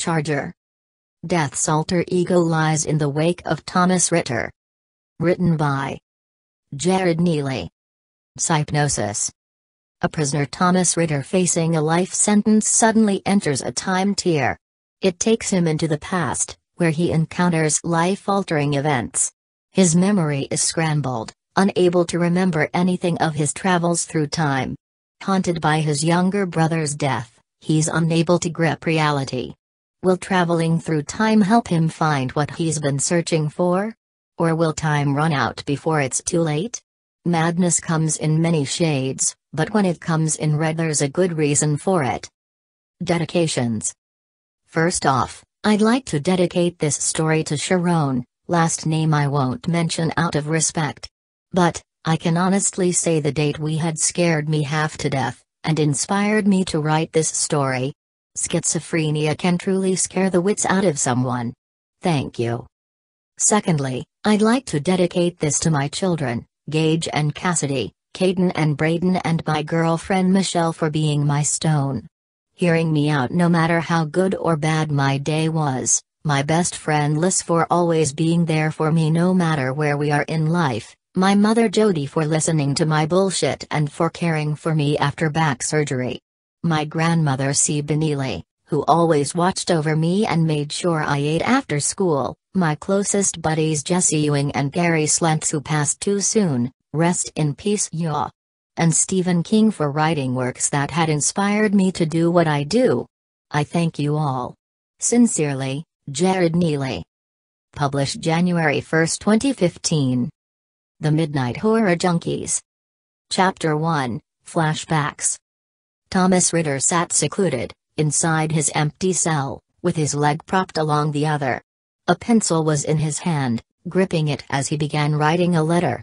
charger. Death's alter ego lies in the wake of Thomas Ritter. Written by Jared Neely. SYPNOSIS. A prisoner Thomas Ritter facing a life sentence suddenly enters a time tear. It takes him into the past, where he encounters life-altering events. His memory is scrambled, unable to remember anything of his travels through time. Haunted by his younger brother's death, he's unable to grip reality. Will traveling through time help him find what he's been searching for? Or will time run out before it's too late? Madness comes in many shades, but when it comes in red there's a good reason for it. Dedications. First off, I'd like to dedicate this story to Sharon, last name I won't mention out of respect. But, I can honestly say the date we had scared me half to death, and inspired me to write this story. Schizophrenia can truly scare the wits out of someone. Thank you. Secondly, I'd like to dedicate this to my children, Gage and Cassidy, Caden and Braden, and my girlfriend Michelle for being my stone. Hearing me out no matter how good or bad my day was, my best friend Liz for always being there for me no matter where we are in life, my mother Jody for listening to my bullshit and for caring for me after back surgery. My grandmother Jared Neely, who always watched over me and made sure I ate after school, my closest buddies Jesse Ewing and Gary Slentz who passed too soon, rest in peace y'all. And Stephen King for writing works that had inspired me to do what I do. I thank you all. Sincerely, Jared Neely. Published January 1, 2015. The Midnight Horror Junkies. Chapter 1, Flashbacks. Thomas Ritter sat secluded, inside his empty cell, with his leg propped along the other. A pencil was in his hand, gripping it as he began writing a letter.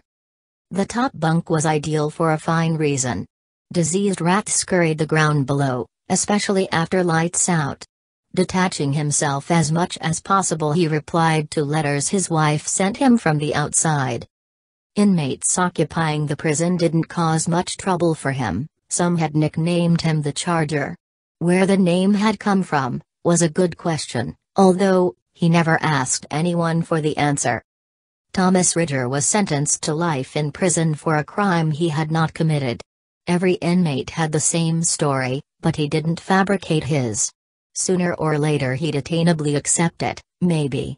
The top bunk was ideal for a fine reason. Diseased rats scurried the ground below, especially after lights out. Detaching himself as much as possible, he replied to letters his wife sent him from the outside. Inmates occupying the prison didn't cause much trouble for him. Some had nicknamed him the Charger. Where the name had come from was a good question, although he never asked anyone for the answer. Thomas Ritter was sentenced to life in prison for a crime he had not committed. Every inmate had the same story, but he didn't fabricate his. Sooner or later he'd attainably accept it, maybe.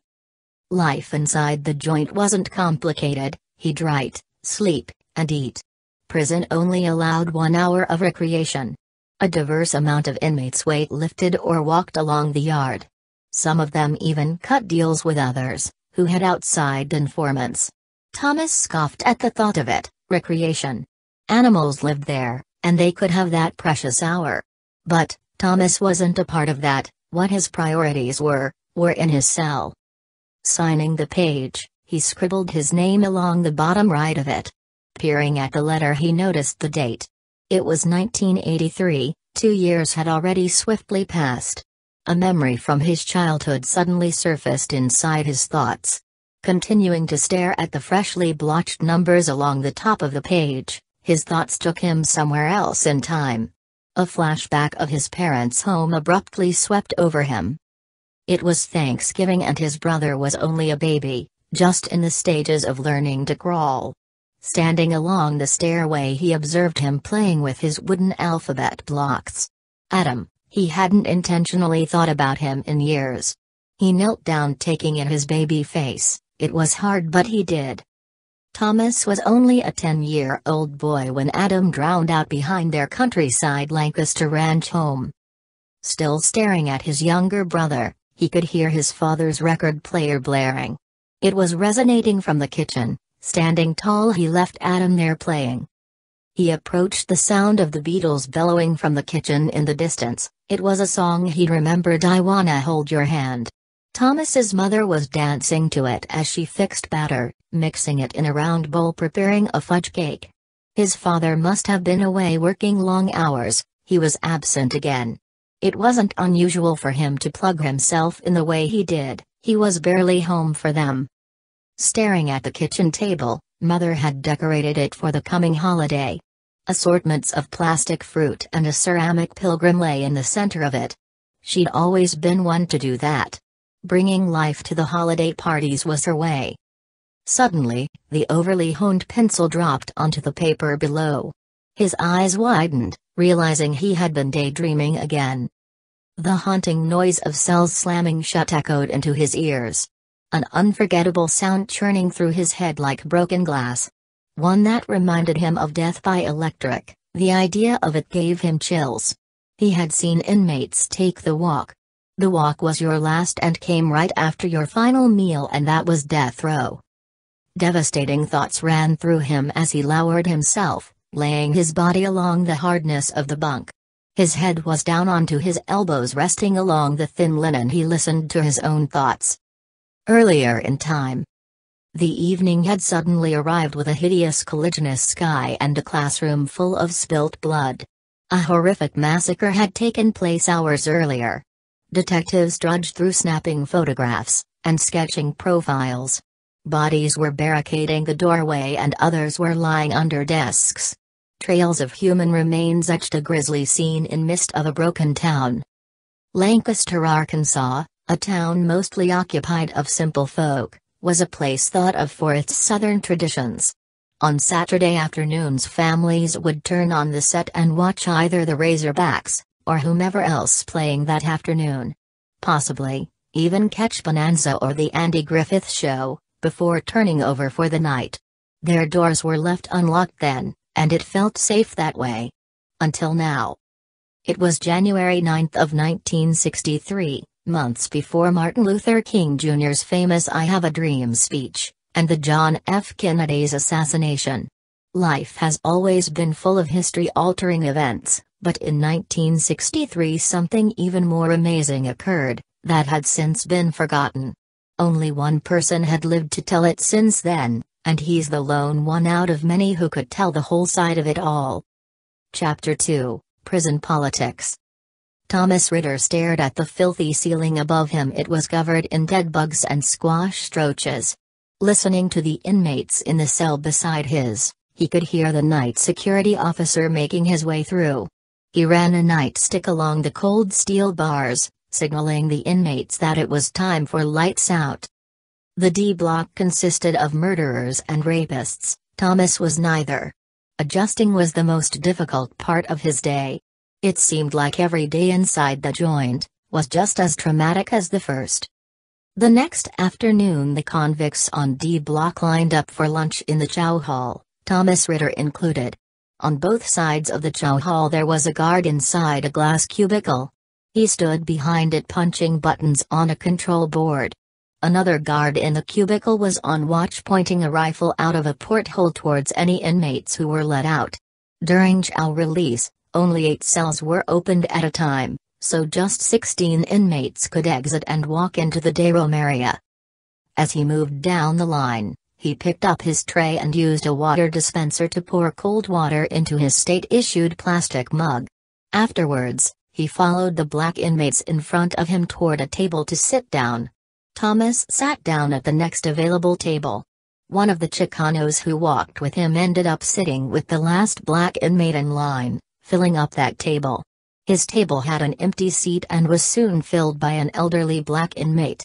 Life inside the joint wasn't complicated. He'd write, sleep, and eat. Prison only allowed 1 hour of recreation. A diverse amount of inmates weightlifted or walked along the yard. Some of them even cut deals with others, who had outside informants. Thomas scoffed at the thought of it, recreation. Animals lived there, and they could have that precious hour. But, Thomas wasn't a part of that. What his priorities were in his cell. Signing the page, he scribbled his name along the bottom right of it. Peering at the letter, he noticed the date. It was 1983, 2 years had already swiftly passed. A memory from his childhood suddenly surfaced inside his thoughts. Continuing to stare at the freshly blotched numbers along the top of the page, his thoughts took him somewhere else in time. A flashback of his parents' home abruptly swept over him. It was Thanksgiving and his brother was only a baby, just in the stages of learning to crawl. Standing along the stairway, he observed him playing with his wooden alphabet blocks. Adam, he hadn't intentionally thought about him in years. He knelt down, taking in his baby face. It was hard, but he did. Thomas was only a 10-year-old boy when Adam drowned out behind their countryside Lancaster ranch home. Still staring at his younger brother, he could hear his father's record player blaring. It was resonating from the kitchen. Standing tall, he left Adam there playing. He approached the sound of the Beatles bellowing from the kitchen in the distance. It was a song he'd remembered, I Wanna Hold Your Hand. Thomas's mother was dancing to it as she fixed batter, mixing it in a round bowl, preparing a fudge cake. His father must have been away working long hours. He was absent again. It wasn't unusual for him to plug himself in the way he did. He was barely home for them. Staring at the kitchen table, Mother had decorated it for the coming holiday. Assortments of plastic fruit and a ceramic pilgrim lay in the center of it. She'd always been one to do that. Bringing life to the holiday parties was her way. Suddenly, the overly honed pencil dropped onto the paper below. His eyes widened, realizing he had been daydreaming again. The haunting noise of cells slamming shut echoed into his ears. An unforgettable sound churning through his head like broken glass. One that reminded him of death by electric. The idea of it gave him chills. He had seen inmates take the walk. The walk was your last and came right after your final meal, and that was death row. Devastating thoughts ran through him as he lowered himself, laying his body along the hardness of the bunk. His head was down onto his elbows, resting along the thin linen. He listened to his own thoughts. Earlier in time. The evening had suddenly arrived with a hideous colliginous sky and a classroom full of spilt blood. A horrific massacre had taken place hours earlier. Detectives trudged through snapping photographs and sketching profiles. Bodies were barricading the doorway and others were lying under desks. Trails of human remains etched a grisly scene in mist of a broken town. Lancaster, Arkansas, a town mostly occupied of simple folk, was a place thought of for its Southern traditions. On Saturday afternoons, families would turn on the set and watch either the Razorbacks, or whomever else playing that afternoon. Possibly, even catch Bonanza or the Andy Griffith Show, before turning over for the night. Their doors were left unlocked then, and it felt safe that way. Until now. It was January 9 of 1963. Months before Martin Luther King Jr.'s famous "I Have a Dream" speech, and the John F. Kennedy's assassination. Life has always been full of history-altering events, but in 1963 something even more amazing occurred, that had since been forgotten. Only one person had lived to tell it since then, and he's the lone one out of many who could tell the whole side of it all. Chapter 2, Prison Politics. Thomas Ritter stared at the filthy ceiling above him. It was covered in dead bugs and squash roaches. Listening to the inmates in the cell beside his, he could hear the night security officer making his way through. He ran a nightstick along the cold steel bars, signaling the inmates that it was time for lights out. The D block consisted of murderers and rapists. Thomas was neither. Adjusting was the most difficult part of his day. It seemed like every day inside the joint was just as traumatic as the first. The next afternoon the convicts on D block lined up for lunch in the chow hall, Thomas Ritter included. On both sides of the chow hall there was a guard inside a glass cubicle. He stood behind it punching buttons on a control board. Another guard in the cubicle was on watch, pointing a rifle out of a porthole towards any inmates who were let out. During chow release, only 8 cells were opened at a time, so just 16 inmates could exit and walk into the day room area. As he moved down the line, he picked up his tray and used a water dispenser to pour cold water into his state-issued plastic mug. Afterwards, he followed the black inmates in front of him toward a table to sit down. Thomas sat down at the next available table. One of the Chicanos who walked with him ended up sitting with the last black inmate in line, filling up that table. His table had an empty seat and was soon filled by an elderly black inmate.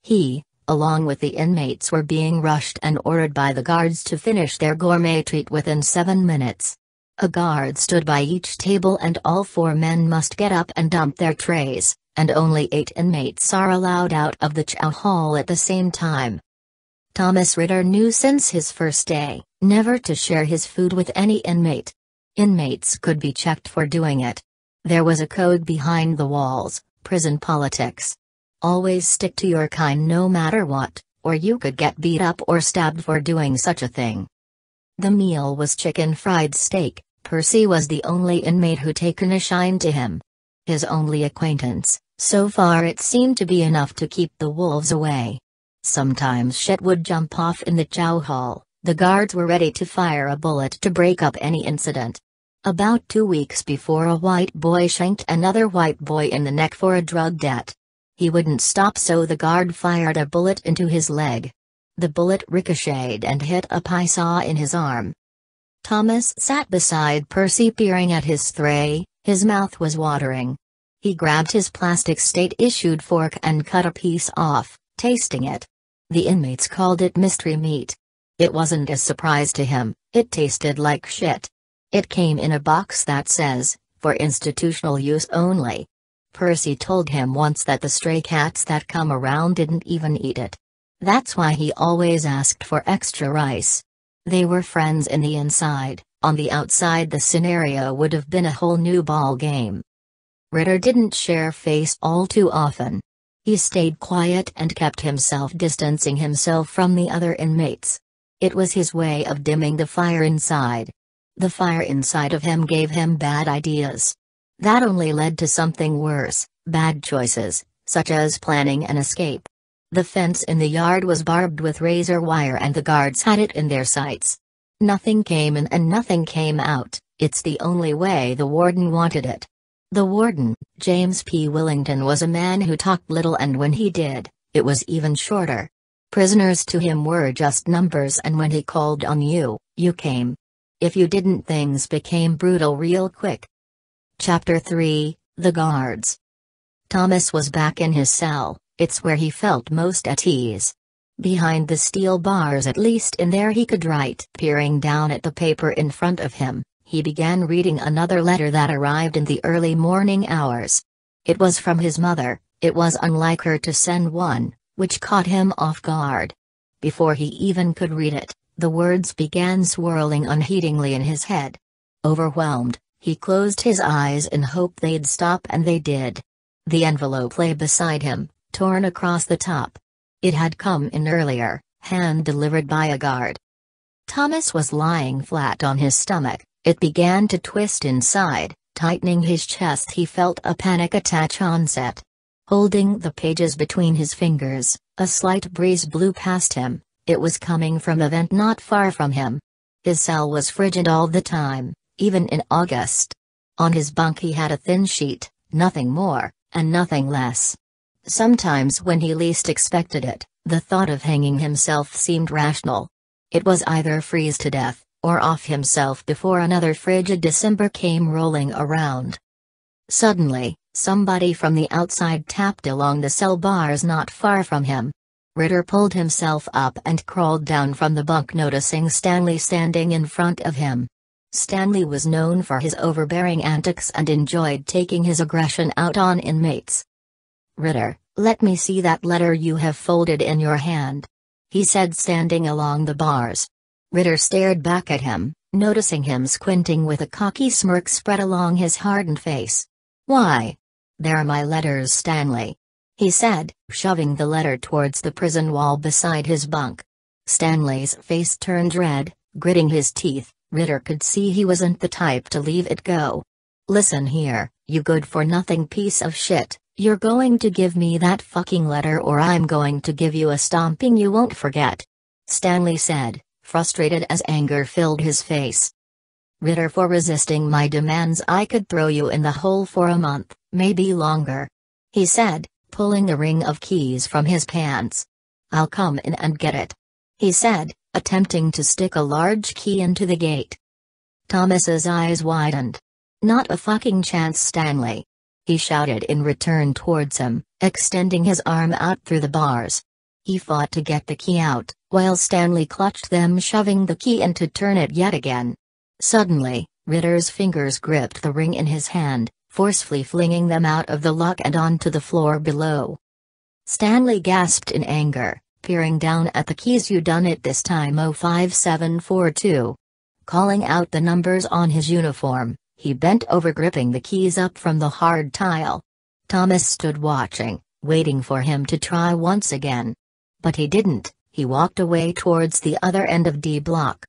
He, along with the inmates, were being rushed and ordered by the guards to finish their gourmet treat within 7 minutes. A guard stood by each table and all 4 men must get up and dump their trays, and only 8 inmates are allowed out of the chow hall at the same time. Thomas Ritter knew since his first day, never to share his food with any inmate. Inmates could be checked for doing it. There was a code behind the walls: prison politics. Always stick to your kind no matter what, or you could get beat up or stabbed for doing such a thing. The meal was chicken fried steak. Percy was the only inmate who'd taken a shine to him. His only acquaintance, so far it seemed to be enough to keep the wolves away. Sometimes shit would jump off in the chow hall. The guards were ready to fire a bullet to break up any incident. About 2 weeks before, a white boy shanked another white boy in the neck for a drug debt. He wouldn't stop, so the guard fired a bullet into his leg. The bullet ricocheted and hit a pie saw in his arm. Thomas sat beside Percy peering at his tray, his mouth was watering. He grabbed his plastic state-issued fork and cut a piece off, tasting it. The inmates called it mystery meat. It wasn't a surprise to him, it tasted like shit. It came in a box that says, "For institutional use only." Percy told him once that the stray cats that come around didn't even eat it. That's why he always asked for extra rice. They were friends in the inside, on the outside the scenario would have been a whole new ball game. Ritter didn't share face all too often. He stayed quiet and kept distancing himself from the other inmates. It was his way of dimming the fire inside. The fire inside of him gave him bad ideas. That only led to something worse, bad choices, such as planning an escape. The fence in the yard was barbed with razor wire and the guards had it in their sights. Nothing came in and nothing came out, it's the only way the warden wanted it. The warden, James P. Willington, was a man who talked little, and when he did, it was even shorter. Prisoners to him were just numbers, and when he called on you, you came. If you didn't, things became brutal real quick. Chapter 3, The Guards. Thomas was back in his cell. It's where he felt most at ease. Behind the steel bars, at least in there he could write. Peering down at the paper in front of him, he began reading another letter that arrived in the early morning hours. It was from his mother. It was unlike her to send one, which caught him off guard. Before he even could read it, the words began swirling unheedingly in his head. Overwhelmed, he closed his eyes in hope they'd stop, and they did. The envelope lay beside him, torn across the top. It had come in earlier, hand-delivered by a guard. Thomas was lying flat on his stomach. It began to twist inside, tightening his chest. He felt a panic attack onset. Holding the pages between his fingers, a slight breeze blew past him. It was coming from a vent not far from him. His cell was frigid all the time, even in August. On his bunk he had a thin sheet, nothing more, and nothing less. Sometimes when he least expected it, the thought of hanging himself seemed rational. It was either freeze to death, or off himself before another frigid December came rolling around. Suddenly, somebody from the outside tapped along the cell bars not far from him. Ritter pulled himself up and crawled down from the bunk, noticing Stanley standing in front of him. Stanley was known for his overbearing antics and enjoyed taking his aggression out on inmates. "Ritter, let me see that letter you have folded in your hand," he said, standing along the bars. Ritter stared back at him, noticing him squinting with a cocky smirk spread along his hardened face. "Why? They're my letters, Stanley," he said, shoving the letter towards the prison wall beside his bunk. Stanley's face turned red, gritting his teeth. Ritter could see he wasn't the type to leave it go. "Listen here, you good-for-nothing piece of shit, you're going to give me that fucking letter or I'm going to give you a stomping you won't forget," Stanley said, frustrated as anger filled his face. "Ritter, for resisting my demands I could throw you in the hole for a month, maybe longer," he said, pulling a ring of keys from his pants. "I'll come in and get it," he said, attempting to stick a large key into the gate. Thomas's eyes widened. "Not a fucking chance, Stanley," he shouted in return towards him, extending his arm out through the bars. He fought to get the key out, while Stanley clutched them, shoving the key in to turn it yet again. Suddenly, Ritter's fingers gripped the ring in his hand, forcefully flinging them out of the lock and onto the floor below. Stanley gasped in anger, peering down at the keys. "You done it this time, 05742. Calling out the numbers on his uniform, he bent over, gripping the keys up from the hard tile. Thomas stood watching, waiting for him to try once again. But he didn't. He walked away towards the other end of D block.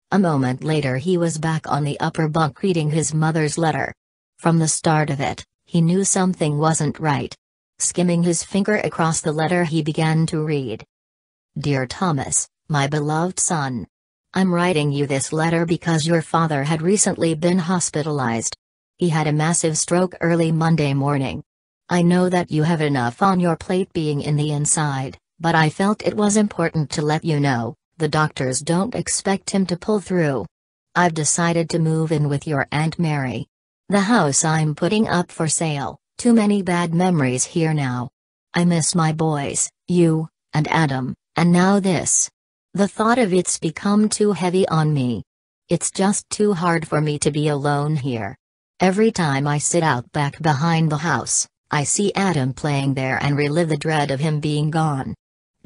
A moment later he was back on the upper bunk reading his mother's letter. From the start of it, he knew something wasn't right. Skimming his finger across the letter he began to read. "Dear Thomas, my beloved son. I'm writing you this letter because your father had recently been hospitalized. He had a massive stroke early Monday morning. I know that you have enough on your plate being in the inside, but I felt it was important to let you know, the doctors don't expect him to pull through. I've decided to move in with your Aunt Mary. The house I'm putting up for sale, Too many bad memories here now. I miss my boys, you, and Adam, and now this. The thought of it's become too heavy on me. It's just too hard for me to be alone here. Every time I sit out back behind the house, I see Adam playing there and relive the dread of him being gone.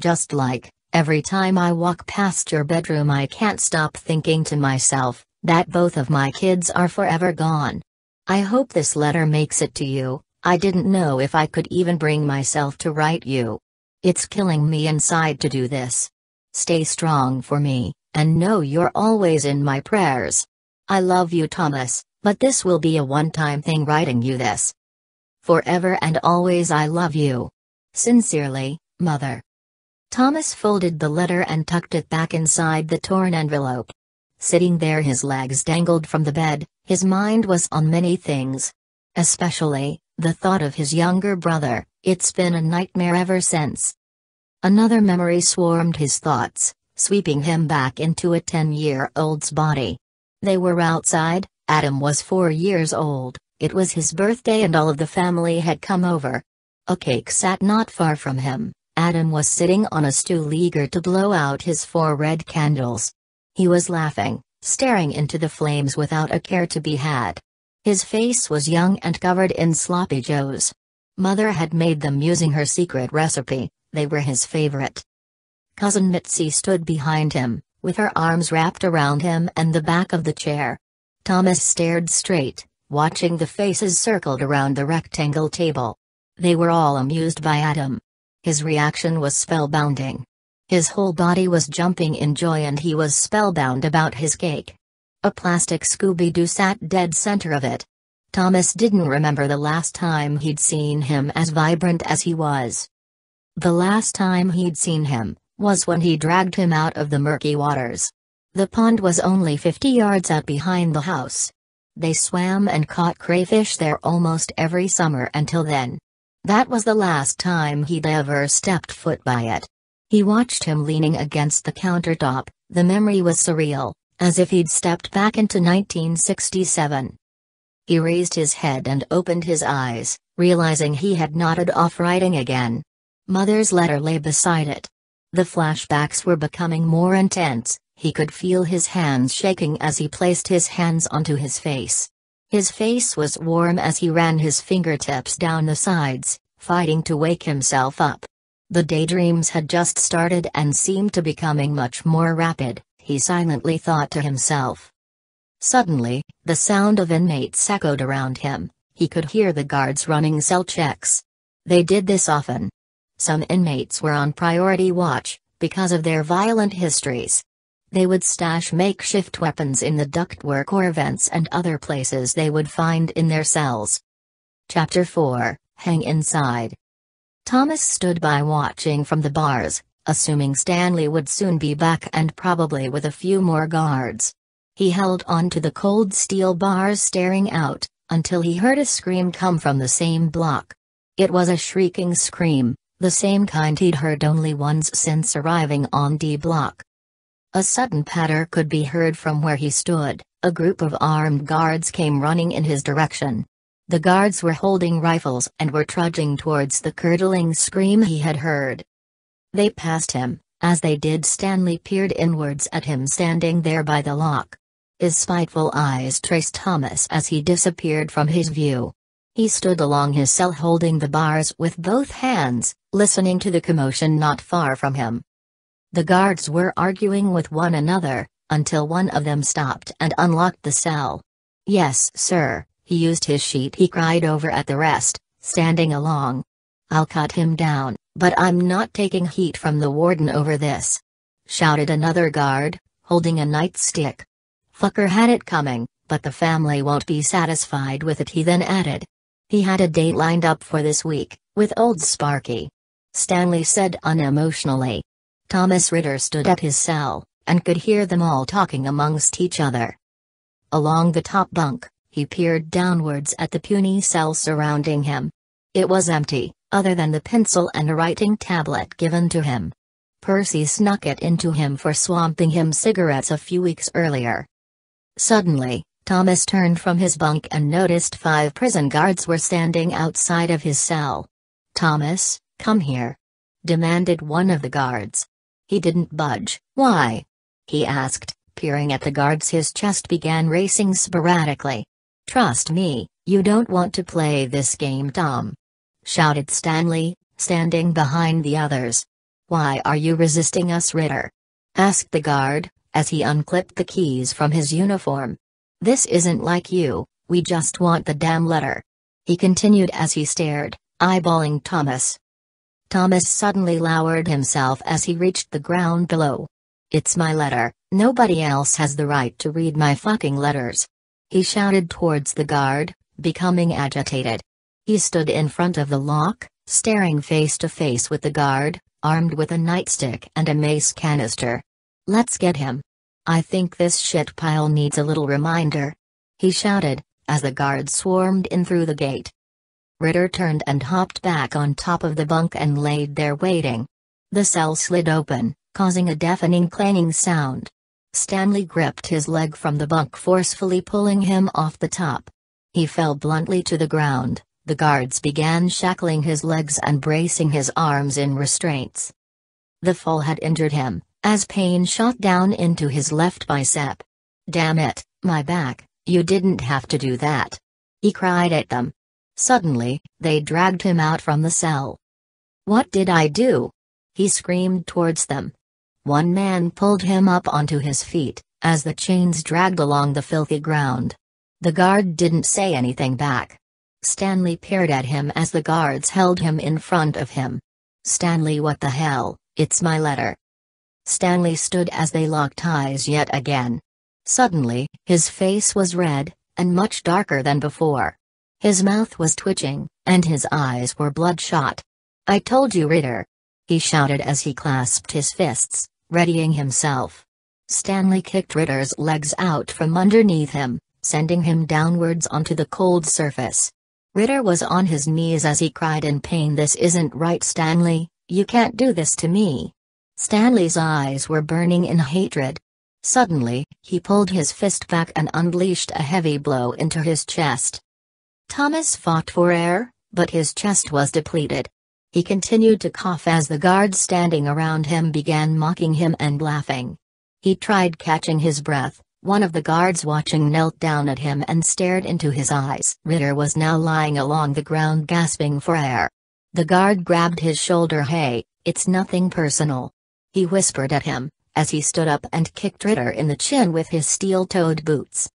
Just like, every time I walk past your bedroom I can't stop thinking to myself, that both of my kids are forever gone. I hope this letter makes it to you. I didn't know if I could even bring myself to write you. It's killing me inside to do this. Stay strong for me, and know you're always in my prayers. I love you, Thomas, but this will be a one-time thing writing you this. Forever and always I love you. Sincerely, Mother. Thomas folded the letter and tucked it back inside the torn envelope. Sitting there, his legs dangled from the bed, his mind was on many things. Especially, the thought of his younger brother. It's been a nightmare ever since. Another memory swarmed his thoughts, sweeping him back into a 10-year-old's body. They were outside. Adam was 4 years old, it was his birthday and all of the family had come over. A cake sat not far from him. Adam was sitting on a stool eager to blow out his 4 red candles. He was laughing, staring into the flames without a care to be had. His face was young and covered in sloppy joes. Mother had made them using her secret recipe, they were his favorite. Cousin Mitzi stood behind him, with her arms wrapped around him and the back of the chair. Thomas stared straight, watching the faces circled around the rectangle table. They were all amused by Adam. His reaction was spellbinding. His whole body was jumping in joy and he was spellbound about his cake. A plastic Scooby-Doo sat dead center of it. Thomas didn't remember the last time he'd seen him as vibrant as he was. The last time he'd seen him was when he dragged him out of the murky waters. The pond was only 50 yards out behind the house. They swam and caught crayfish there almost every summer until then. That was the last time he'd ever stepped foot by it. He watched him leaning against the countertop. The memory was surreal, as if he'd stepped back into 1967. He raised his head and opened his eyes, realizing he had nodded off writing again. Mother's letter lay beside it. The flashbacks were becoming more intense. He could feel his hands shaking as he placed his hands onto his face. His face was warm as he ran his fingertips down the sides, fighting to wake himself up. The daydreams had just started and seemed to becoming much more rapid, he silently thought to himself. Suddenly, the sound of inmates echoed around him. He could hear the guards running cell checks. They did this often. Some inmates were on priority watch, because of their violent histories. They would stash makeshift weapons in the ductwork or vents and other places they would find in their cells. Chapter 4, Hang Inside. Thomas stood by watching from the bars, assuming Stanley would soon be back and probably with a few more guards. He held on to the cold steel bars staring out, until he heard a scream come from the same block. It was a shrieking scream, the same kind he'd heard only once since arriving on D Block. A sudden patter could be heard from where he stood. A group of armed guards came running in his direction. The guards were holding rifles and were trudging towards the curdling scream he had heard. They passed him. As they did, Stanley peered inwards at him standing there by the lock. His spiteful eyes traced Thomas as he disappeared from his view. He stood along his cell holding the bars with both hands, listening to the commotion not far from him. The guards were arguing with one another, until one of them stopped and unlocked the cell. "Yes, sir," he used his sheet, he cried over at the rest, standing along. "I'll cut him down, but I'm not taking heat from the warden over this," shouted another guard, holding a nightstick. "Fucker had it coming, but the family won't be satisfied with it," he then added. He had a date lined up for this week, with old Sparky. Stanley said unemotionally. Thomas Ritter stood at his cell, and could hear them all talking amongst each other. Along the top bunk, he peered downwards at the puny cell surrounding him. It was empty, other than the pencil and a writing tablet given to him. Percy snuck it into him for swamping him cigarettes a few weeks earlier. Suddenly, Thomas turned from his bunk and noticed 5 prison guards were standing outside of his cell. "Thomas, come here," demanded one of the guards. He didn't budge. "Why?" he asked, peering at the guards. His chest began racing sporadically. "Trust me, you don't want to play this game, Tom," shouted Stanley, standing behind the others. "Why are you resisting us, Ritter?" asked the guard, as he unclipped the keys from his uniform. "This isn't like you, we just want the damn letter," he continued as he stared, eyeballing Thomas. Thomas suddenly lowered himself as he reached the ground below. "It's my letter, nobody else has the right to read my fucking letters," he shouted towards the guard, becoming agitated. He stood in front of the lock, staring face to face with the guard, armed with a nightstick and a mace canister. "Let's get him. I think this shit pile needs a little reminder," he shouted, as the guards swarmed in through the gate. Ritter turned and hopped back on top of the bunk and laid there waiting. The cell slid open, causing a deafening clanging sound. Stanley gripped his leg from the bunk, forcefully pulling him off the top. He fell bluntly to the ground. The guards began shackling his legs and bracing his arms in restraints. The fall had injured him, as pain shot down into his left bicep. "Damn it, my back, you didn't have to do that," he cried at them. Suddenly, they dragged him out from the cell. "What did I do?" he screamed towards them. One man pulled him up onto his feet, as the chains dragged along the filthy ground. The guard didn't say anything back. Stanley peered at him as the guards held him in front of him. "Stanley, what the hell, it's my letter." Stanley stood as they locked eyes yet again. Suddenly, his face was red, and much darker than before. His mouth was twitching, and his eyes were bloodshot. "I told you, Ritter," he shouted as he clasped his fists, readying himself. Stanley kicked Ritter's legs out from underneath him, sending him downwards onto the cold surface. Ritter was on his knees as he cried in pain. "This isn't right, Stanley, you can't do this to me." Stanley's eyes were burning in hatred. Suddenly, he pulled his fist back and unleashed a heavy blow into his chest. Thomas fought for air, but his chest was depleted. He continued to cough as the guards standing around him began mocking him and laughing. He tried catching his breath. One of the guards watching knelt down at him and stared into his eyes. Ritter was now lying along the ground gasping for air. The guard grabbed his shoulder. "Hey, it's nothing personal," he whispered at him, as he stood up and kicked Ritter in the chin with his steel-toed boots.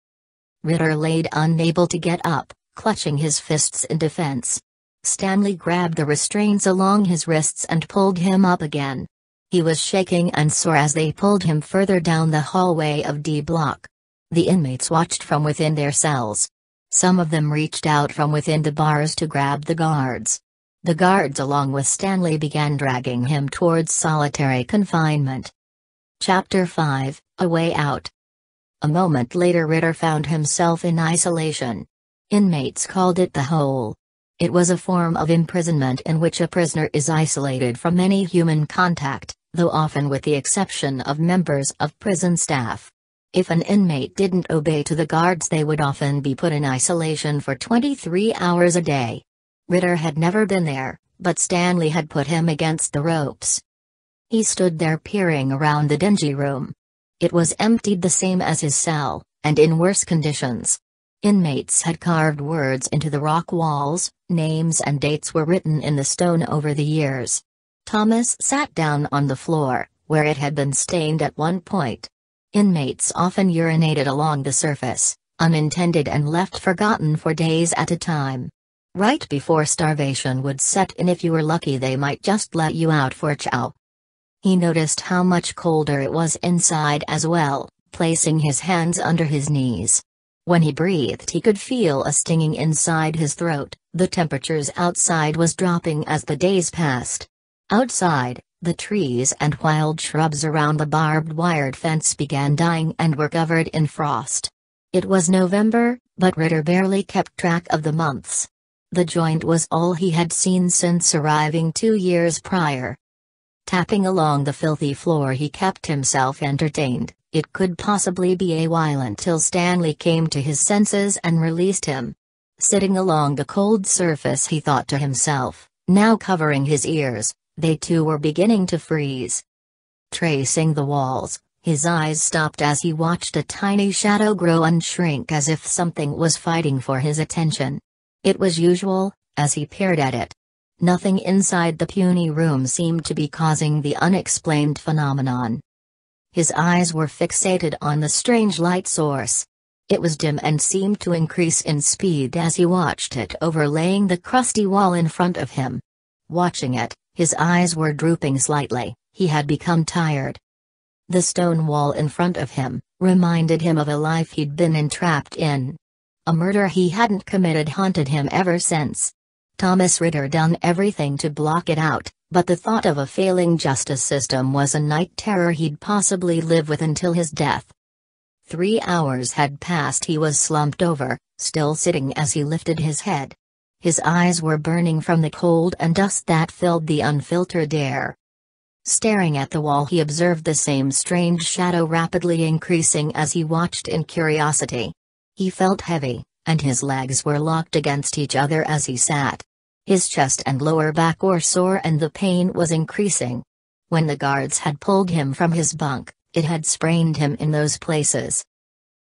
Ritter laid unable to get up, clutching his fists in defense. Stanley grabbed the restraints along his wrists and pulled him up again. He was shaking and sore as they pulled him further down the hallway of D Block. The inmates watched from within their cells. Some of them reached out from within the bars to grab the guards. The guards along with Stanley began dragging him towards solitary confinement. Chapter 5, A Way Out. A moment later Ritter found himself in isolation. Inmates called it the hole. It was a form of imprisonment in which a prisoner is isolated from any human contact, though often with the exception of members of prison staff. If an inmate didn't obey to the guards, they would often be put in isolation for 23 hours a day. Ritter had never been there, but Stanley had put him against the ropes. He stood there peering around the dingy room. It was emptied the same as his cell, and in worse conditions. Inmates had carved words into the rock walls, names and dates were written in the stone over the years. Thomas sat down on the floor, where it had been stained at one point. Inmates often urinated along the surface, unintended and left forgotten for days at a time. Right before starvation would set in, if you were lucky, they might just let you out for chow. He noticed how much colder it was inside as well, placing his hands under his knees. When he breathed, he could feel a stinging inside his throat. The temperatures outside was dropping as the days passed. Outside, the trees and wild shrubs around the barbed wired fence began dying and were covered in frost. It was November, but Ritter barely kept track of the months. The joint was all he had seen since arriving 2 years prior. Tapping along the filthy floor, he kept himself entertained, It could possibly be a while until Stanley came to his senses and released him. Sitting along the cold surface, he thought to himself, now covering his ears, they too were beginning to freeze. Tracing the walls, his eyes stopped as he watched a tiny shadow grow and shrink as if something was fighting for his attention. It was usual, as he peered at it. Nothing inside the puny room seemed to be causing the unexplained phenomenon. His eyes were fixated on the strange light source. It was dim and seemed to increase in speed as he watched it overlaying the crusty wall in front of him. Watching it, his eyes were drooping slightly, he had become tired. The stone wall in front of him reminded him of a life he'd been entrapped in. A murder he hadn't committed haunted him ever since. Thomas Ritter done everything to block it out, but the thought of a failing justice system was a night terror he'd possibly live with until his death. 3 hours had passed. He was slumped over, still sitting as he lifted his head. His eyes were burning from the cold and dust that filled the unfiltered air. Staring at the wall, he observed the same strange shadow rapidly increasing as he watched in curiosity. He felt heavy, and his legs were locked against each other as he sat. His chest and lower back were sore and the pain was increasing. When the guards had pulled him from his bunk, it had sprained him in those places.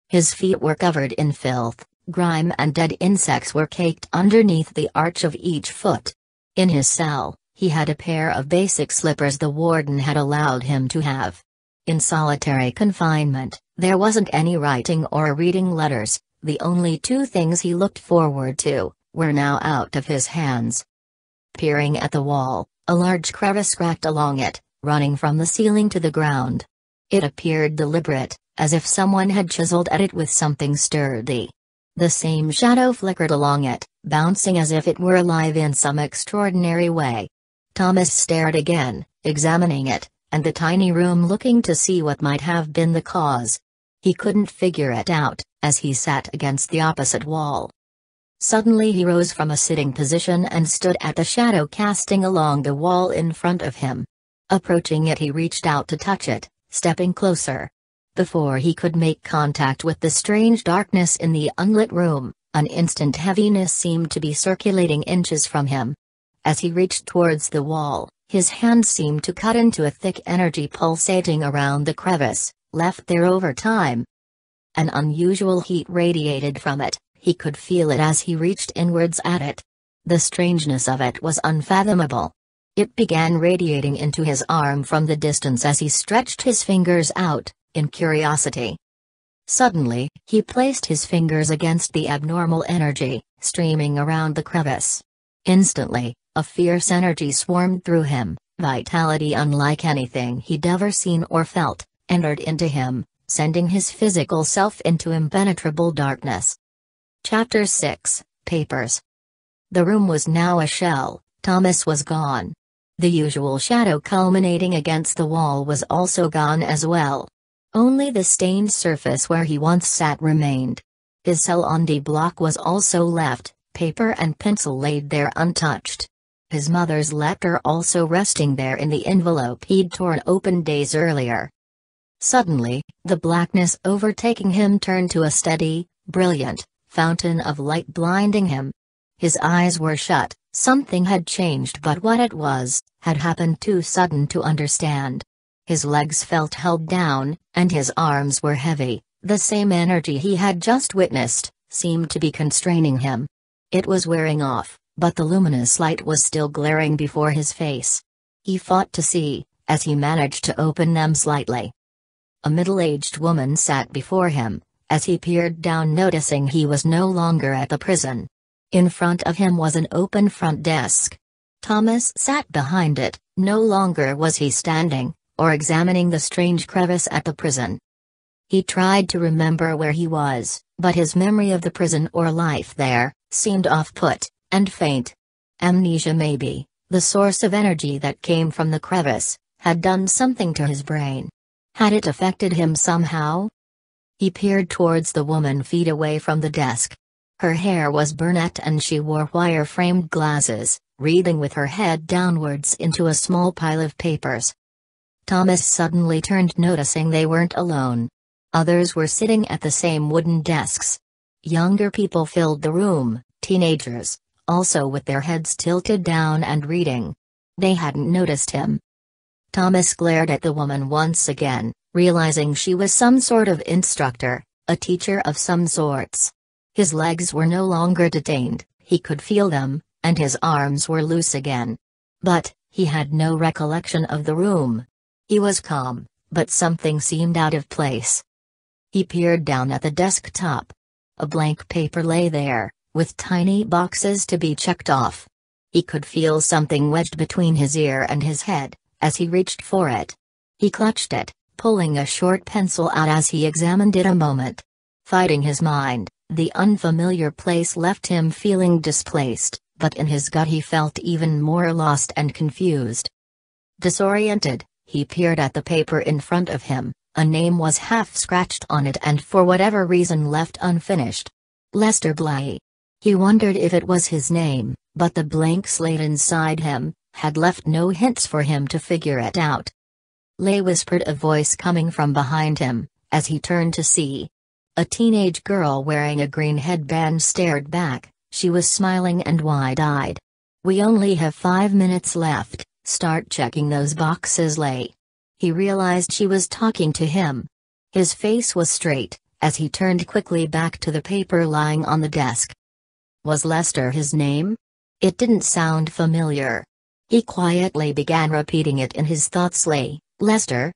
His feet were covered in filth, grime and dead insects were caked underneath the arch of each foot. In his cell, he had a pair of basic slippers the warden had allowed him to have. In solitary confinement, there wasn't any writing or reading letters. The only 2 things he looked forward to were now out of his hands. Peering at the wall, a large crevice cracked along it, running from the ceiling to the ground. It appeared deliberate, as if someone had chiseled at it with something sturdy. The same shadow flickered along it, bouncing as if it were alive in some extraordinary way. Thomas stared again, examining it, and the tiny room looking to see what might have been the cause. He couldn't figure it out, as he sat against the opposite wall. Suddenly he rose from a sitting position and stood at the shadow casting along the wall in front of him. Approaching it, he reached out to touch it, stepping closer. Before he could make contact with the strange darkness in the unlit room, an instant heaviness seemed to be circulating inches from him. As he reached towards the wall, his hand seemed to cut into a thick energy pulsating around the crevice, left there over time. An unusual heat radiated from it, he could feel it as he reached inwards at it. The strangeness of it was unfathomable. It began radiating into his arm from the distance as he stretched his fingers out, in curiosity. Suddenly, he placed his fingers against the abnormal energy, streaming around the crevice. Instantly, a fierce energy swarmed through him, vitality unlike anything he'd ever seen or felt, entered into him, sending his physical self into impenetrable darkness. Chapter 6, Papers. The room was now a shell. Thomas was gone. The usual shadow culminating against the wall was also gone as well. Only the stained surface where he once sat remained. His cell on D block was also left, paper and pencil laid there untouched. His mother's letter also resting there in the envelope he'd torn open days earlier. Suddenly, the blackness overtaking him turned to a steady, brilliant fountain of light blinding him. His eyes were shut, something had changed, but what it was, had happened too sudden to understand. His legs felt held down, and his arms were heavy. The same energy he had just witnessed seemed to be constraining him. It was wearing off, but the luminous light was still glaring before his face. He fought to see, as he managed to open them slightly. A middle-aged woman sat before him, as he peered down, noticing he was no longer at the prison. In front of him was an open front desk. Thomas sat behind it. No longer was he standing, or examining the strange crevice at the prison. He tried to remember where he was, but his memory of the prison or life there seemed off-put, and faint. Amnesia maybe, the source of energy that came from the crevice, had done something to his brain. Had it affected him somehow? He peered towards the woman feet away from the desk. Her hair was brunette and she wore wire-framed glasses, reading with her head downwards into a small pile of papers. Thomas suddenly turned, noticing they weren't alone. Others were sitting at the same wooden desks. Younger people filled the room, teenagers, also with their heads tilted down and reading. They hadn't noticed him. Thomas glared at the woman once again, realizing she was some sort of instructor, a teacher of some sorts. His legs were no longer detained, he could feel them, and his arms were loose again. But, he had no recollection of the room. He was calm, but something seemed out of place. He peered down at the desktop. A blank paper lay there, with tiny boxes to be checked off. He could feel something wedged between his ear and his head, as he reached for it. He clutched it, pulling a short pencil out as he examined it a moment. Fighting his mind, the unfamiliar place left him feeling displaced, but in his gut he felt even more lost and confused. Disoriented, he peered at the paper in front of him. A name was half scratched on it and for whatever reason left unfinished. Lester Bly. He wondered if it was his name, but the blank slate inside him had left no hints for him to figure it out. Lay, whispered a voice coming from behind him, as he turned to see. A teenage girl wearing a green headband stared back. She was smiling and wide-eyed. "We only have 5 minutes left, start checking those boxes, Lay." He realized she was talking to him. His face was straight, as he turned quickly back to the paper lying on the desk. Was Lester his name? It didn't sound familiar. He quietly began repeating it in his thoughts. Lester?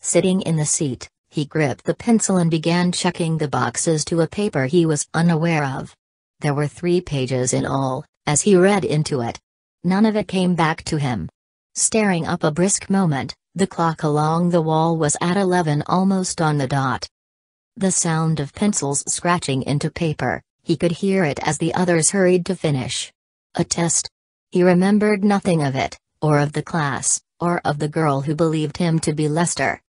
Sitting in the seat, he gripped the pencil and began checking the boxes to a paper he was unaware of. There were 3 pages in all, as he read into it. None of it came back to him. Staring up a brisk moment, the clock along the wall was at 11, almost on the dot. The sound of pencils scratching into paper, he could hear it as the others hurried to finish. A test? He remembered nothing of it, or of the class, or of the girl who believed him to be Lester.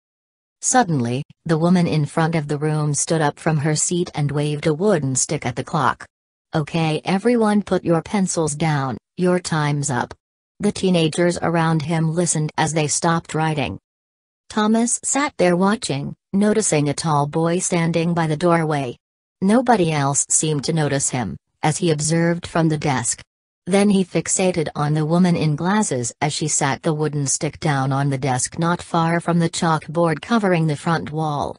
Suddenly, the woman in front of the room stood up from her seat and waved a wooden stick at the clock. "Okay, everyone, put your pencils down, your time's up." The teenagers around him listened as they stopped writing. Thomas sat there watching, noticing a tall boy standing by the doorway. Nobody else seemed to notice him, as he observed from the desk. Then he fixated on the woman in glasses as she sat the wooden stick down on the desk not far from the chalkboard covering the front wall.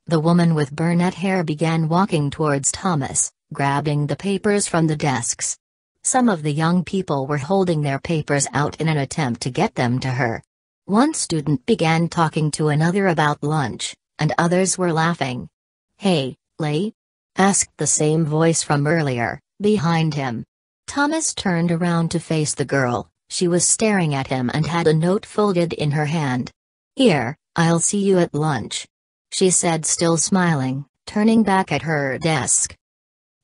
The woman with brunette hair began walking towards Thomas, grabbing the papers from the desks. Some of the young people were holding their papers out in an attempt to get them to her. One student began talking to another about lunch, and others were laughing. "Hey, Lay?" asked the same voice from earlier, behind him. Thomas turned around to face the girl. She was staring at him and had a note folded in her hand. "Here, I'll see you at lunch," she said, still smiling, turning back at her desk.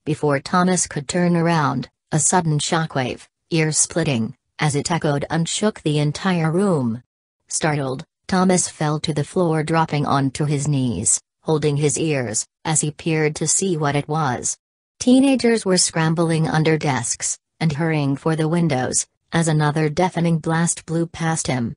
Before Thomas could turn around, a sudden shockwave, ear-splitting, as it echoed and shook the entire room. Startled, Thomas fell to the floor, dropping onto his knees, holding his ears, as he peered to see what it was. Teenagers were scrambling under desks, and hurrying for the windows, as another deafening blast blew past him.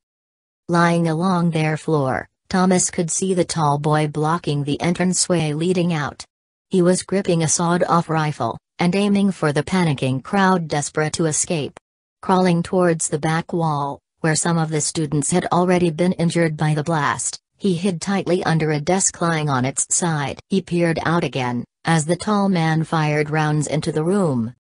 Lying along their floor, Thomas could see the tall boy blocking the entranceway leading out. He was gripping a sawed-off rifle, and aiming for the panicking crowd desperate to escape. Crawling towards the back wall, where some of the students had already been injured by the blast, he hid tightly under a desk lying on its side. He peered out again, as the tall man fired rounds into the room.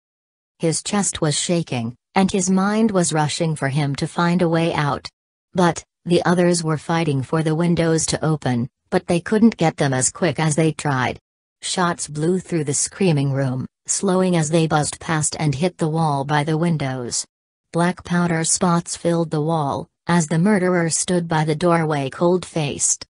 His chest was shaking, and his mind was rushing for him to find a way out. But, the others were fighting for the windows to open, but they couldn't get them as quick as they tried. Shots blew through the screaming room, slowing as they buzzed past and hit the wall by the windows. Black powder spots filled the wall, as the murderer stood by the doorway cold-faced.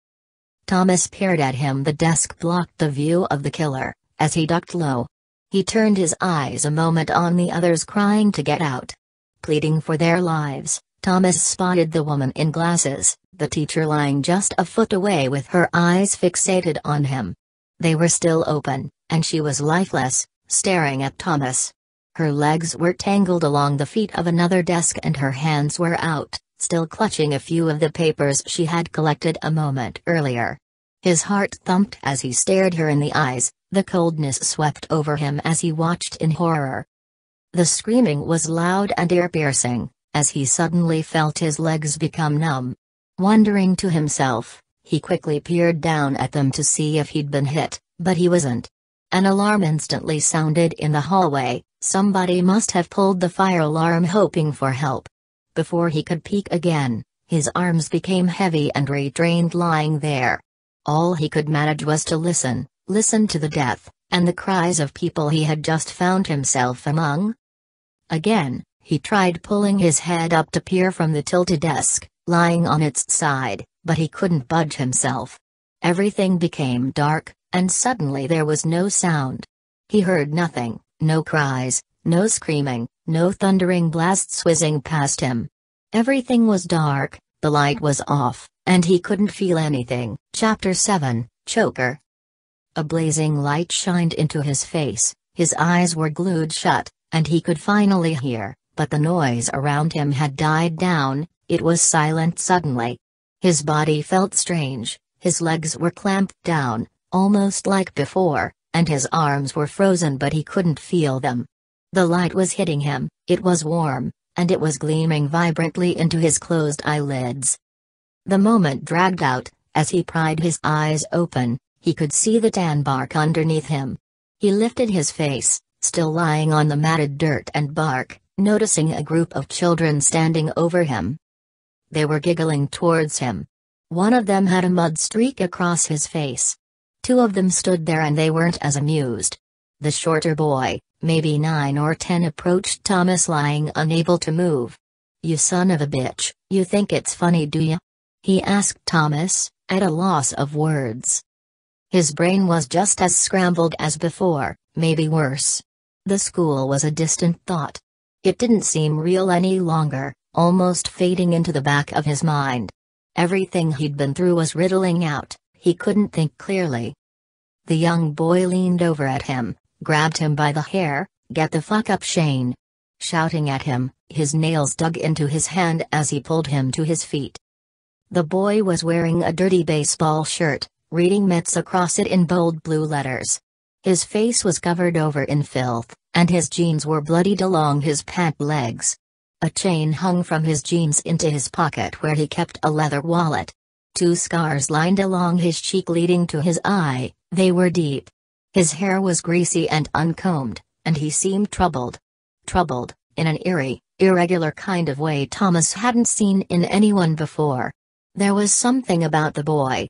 Thomas peered at him. The desk blocked the view of the killer, as he ducked low. He turned his eyes a moment on the others crying to get out. Pleading for their lives, Thomas spotted the woman in glasses, the teacher lying just a foot away with her eyes fixated on him. They were still open, and she was lifeless, staring at Thomas. Her legs were tangled along the feet of another desk and her hands were out, still clutching a few of the papers she had collected a moment earlier. His heart thumped as he stared her in the eyes, the coldness swept over him as he watched in horror. The screaming was loud and ear-piercing, as he suddenly felt his legs become numb. Wondering to himself, he quickly peered down at them to see if he'd been hit, but he wasn't. An alarm instantly sounded in the hallway. Somebody must have pulled the fire alarm hoping for help. Before he could peek again, his arms became heavy and retrained lying there. All he could manage was to listen to the death, and the cries of people he had just found himself among. Again, he tried pulling his head up to peer from the tilted desk, lying on its side, but he couldn't budge himself. Everything became dark, and suddenly there was no sound. He heard nothing. No cries, no screaming, no thundering blasts whizzing past him. Everything was dark, the light was off, and he couldn't feel anything. Chapter 7, Choker. A blazing light shined into his face, his eyes were glued shut, and he could finally hear, but the noise around him had died down. It was silent suddenly. His body felt strange, his legs were clamped down, almost like before, and his arms were frozen but he couldn't feel them. The light was hitting him, it was warm, and it was gleaming vibrantly into his closed eyelids. The moment dragged out. As he pried his eyes open, he could see the tan bark underneath him. He lifted his face, still lying on the matted dirt and bark, noticing a group of children standing over him. They were giggling towards him. One of them had a mud streak across his face. Two of them stood there and they weren't as amused. The shorter boy, maybe 9 or 10, approached Thomas lying unable to move. "You son of a bitch, you think it's funny, do ya?" he asked Thomas, at a loss of words. His brain was just as scrambled as before, maybe worse. The school was a distant thought. It didn't seem real any longer, almost fading into the back of his mind. Everything he'd been through was riddling out. He couldn't think clearly. The young boy leaned over at him, grabbed him by the hair. "Get the fuck up, Shane!" shouting at him, his nails dug into his hand as he pulled him to his feet. The boy was wearing a dirty baseball shirt, reading Mets across it in bold blue letters. His face was covered over in filth, and his jeans were bloodied along his pant legs. A chain hung from his jeans into his pocket where he kept a leather wallet. 2 scars lined along his cheek leading to his eye, they were deep. His hair was greasy and uncombed, and he seemed troubled. Troubled, in an eerie, irregular kind of way Thomas hadn't seen in anyone before. There was something about the boy.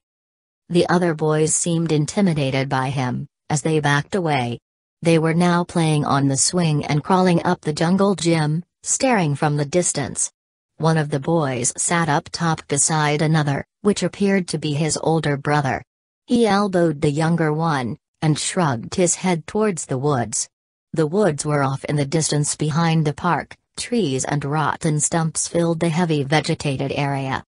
The other boys seemed intimidated by him, as they backed away. They were now playing on the swing and crawling up the jungle gym, staring from the distance. One of the boys sat up top beside another, which appeared to be his older brother. He elbowed the younger one, and shrugged his head towards the woods. The woods were off in the distance behind the park, trees and rotten stumps filled the heavy vegetated area.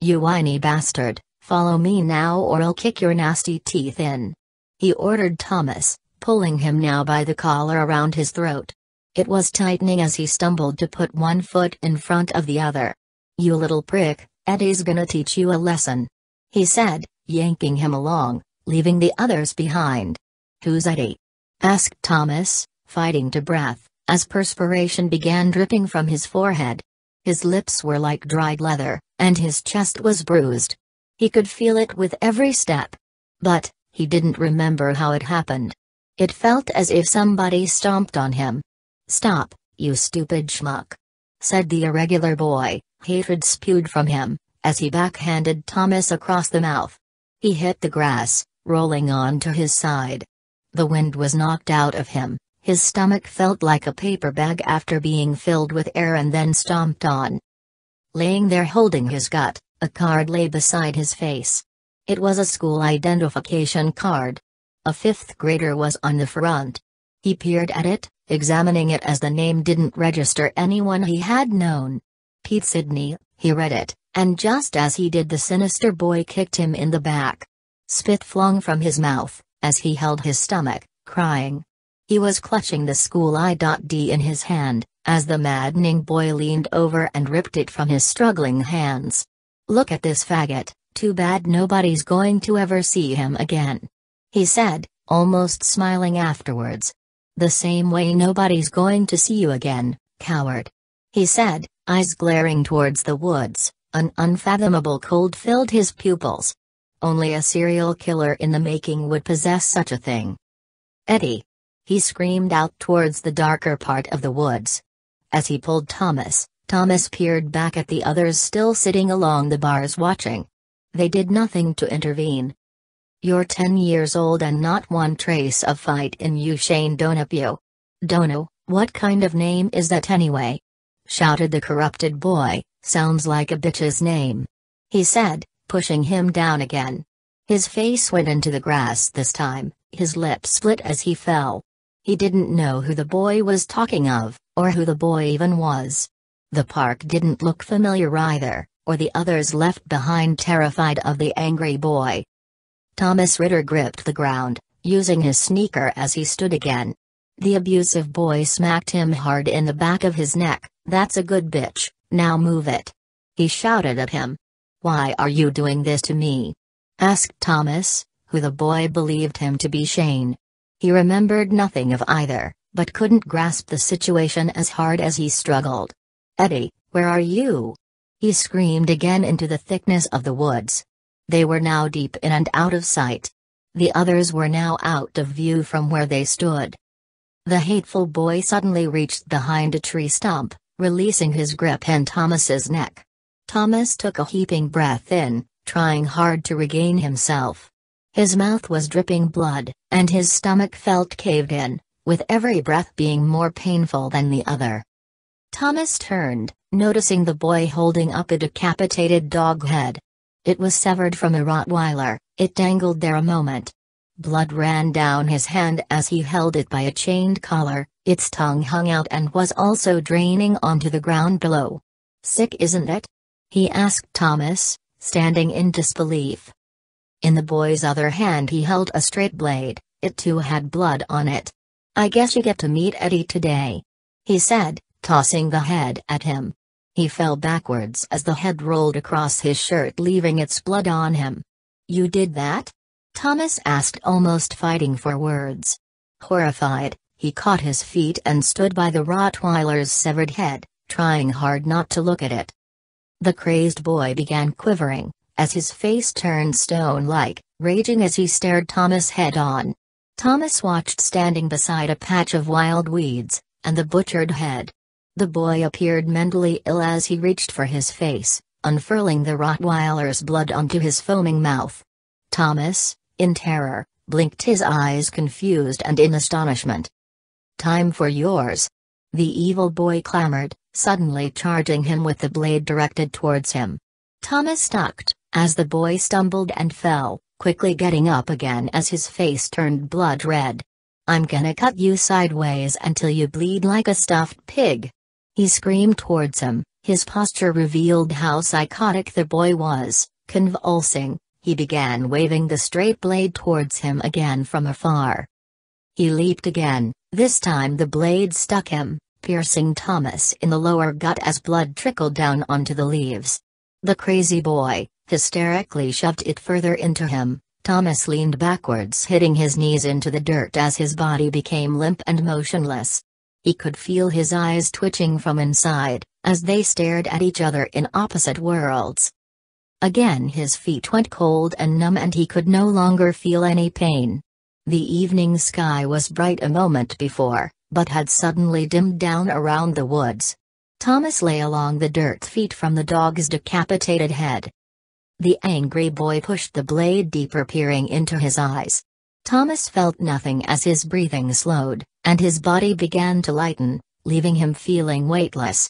"You whiny bastard, follow me now or I'll kick your nasty teeth in," he ordered Thomas, pulling him now by the collar around his throat. It was tightening as he stumbled to put one foot in front of the other. "You little prick, Eddie's gonna teach you a lesson," he said, yanking him along, leaving the others behind. "Who's Eddie?" asked Thomas, fighting to breath, as perspiration began dripping from his forehead. His lips were like dried leather, and his chest was bruised. He could feel it with every step. But, he didn't remember how it happened. It felt as if somebody stomped on him. "Stop, you stupid schmuck," said the irregular boy, hatred spewed from him, as he backhanded Thomas across the mouth. He hit the grass, rolling onto his side. The wind was knocked out of him, his stomach felt like a paper bag after being filled with air and then stomped on. Laying there holding his gut, a card lay beside his face. It was a school identification card. A 5th grader was on the front. He peered at it, examining it as the name didn't register anyone he had known. "Pete Sidney," he read it, and just as he did the sinister boy kicked him in the back. Spit flung from his mouth, as he held his stomach, crying. He was clutching the school ID in his hand, as the maddening boy leaned over and ripped it from his struggling hands. "Look at this faggot, Too bad nobody's going to ever see him again," he said, almost smiling afterwards. "The same way nobody's going to see you again, coward," he said, eyes glaring towards the woods. An unfathomable cold filled his pupils. Only a serial killer in the making would possess such a thing. "Eddie!" he screamed out towards the darker part of the woods. As he pulled Thomas peered back at the others still sitting along the bars watching. They did nothing to intervene. "You're 10 years old and not one trace of fight in you, Shane Donapue." "Dono, what kind of name is that anyway?" shouted the corrupted boy. "Sounds like a bitch's name," he said, pushing him down again. His face went into the grass this time, his lips split as he fell. He didn't know who the boy was talking of, or who the boy even was. The park didn't look familiar either, or the others left behind terrified of the angry boy. Thomas Ritter gripped the ground, using his sneaker as he stood again. The abusive boy smacked him hard in the back of his neck. "That's a good bitch, now move it," he shouted at him. "Why are you doing this to me?" asked Thomas, who the boy believed him to be Shane. He remembered nothing of either, but couldn't grasp the situation as hard as he struggled. "Eddie, where are you?" he screamed again into the thickness of the woods. They were now deep in and out of sight. The others were now out of view from where they stood. The hateful boy suddenly reached behind a tree stump, releasing his grip on Thomas's neck. Thomas took a heaping breath in, trying hard to regain himself. His mouth was dripping blood, and his stomach felt caved in, with every breath being more painful than the other. Thomas turned, noticing the boy holding up a decapitated dog head. It was severed from a Rottweiler. It dangled there a moment. Blood ran down his hand as he held it by a chained collar, its tongue hung out and was also draining onto the ground below. "Sick, isn't it?" he asked Thomas, standing in disbelief. In the boy's other hand he held a straight blade. It too had blood on it. "I guess you get to meet Eddie today," he said, tossing the head at him. He fell backwards as the head rolled across his shirt, leaving its blood on him. "You did that?" Thomas asked, almost fighting for words. Horrified, he caught his feet and stood by the Rottweiler's severed head, trying hard not to look at it. The crazed boy began quivering, as his face turned stone-like, raging as he stared Thomas head-on. Thomas watched standing beside a patch of wild weeds, and the butchered head. The boy appeared mentally ill as he reached for his face, unfurling the Rottweiler's blood onto his foaming mouth. Thomas, in terror, blinked his eyes confused and in astonishment. "Time for yours," the evil boy clamored, suddenly charging him with the blade directed towards him. Thomas ducked, as the boy stumbled and fell, quickly getting up again as his face turned blood red. "I'm gonna cut you sideways until you bleed like a stuffed pig," he screamed towards him. His posture revealed how psychotic the boy was. Convulsing, he began waving the straight blade towards him again from afar. He leaped again, this time the blade stuck him, piercing Thomas in the lower gut as blood trickled down onto the leaves. The crazy boy, hysterically shoved it further into him. Thomas leaned backwards, hitting his knees into the dirt as his body became limp and motionless. He could feel his eyes twitching from inside, as they stared at each other in opposite worlds. Again his feet went cold and numb and he could no longer feel any pain. The evening sky was bright a moment before, but had suddenly dimmed down around the woods. Thomas lay along the dirt feet from the dog's decapitated head. The angry boy pushed the blade deeper, peering into his eyes. Thomas felt nothing as his breathing slowed, and his body began to lighten, leaving him feeling weightless.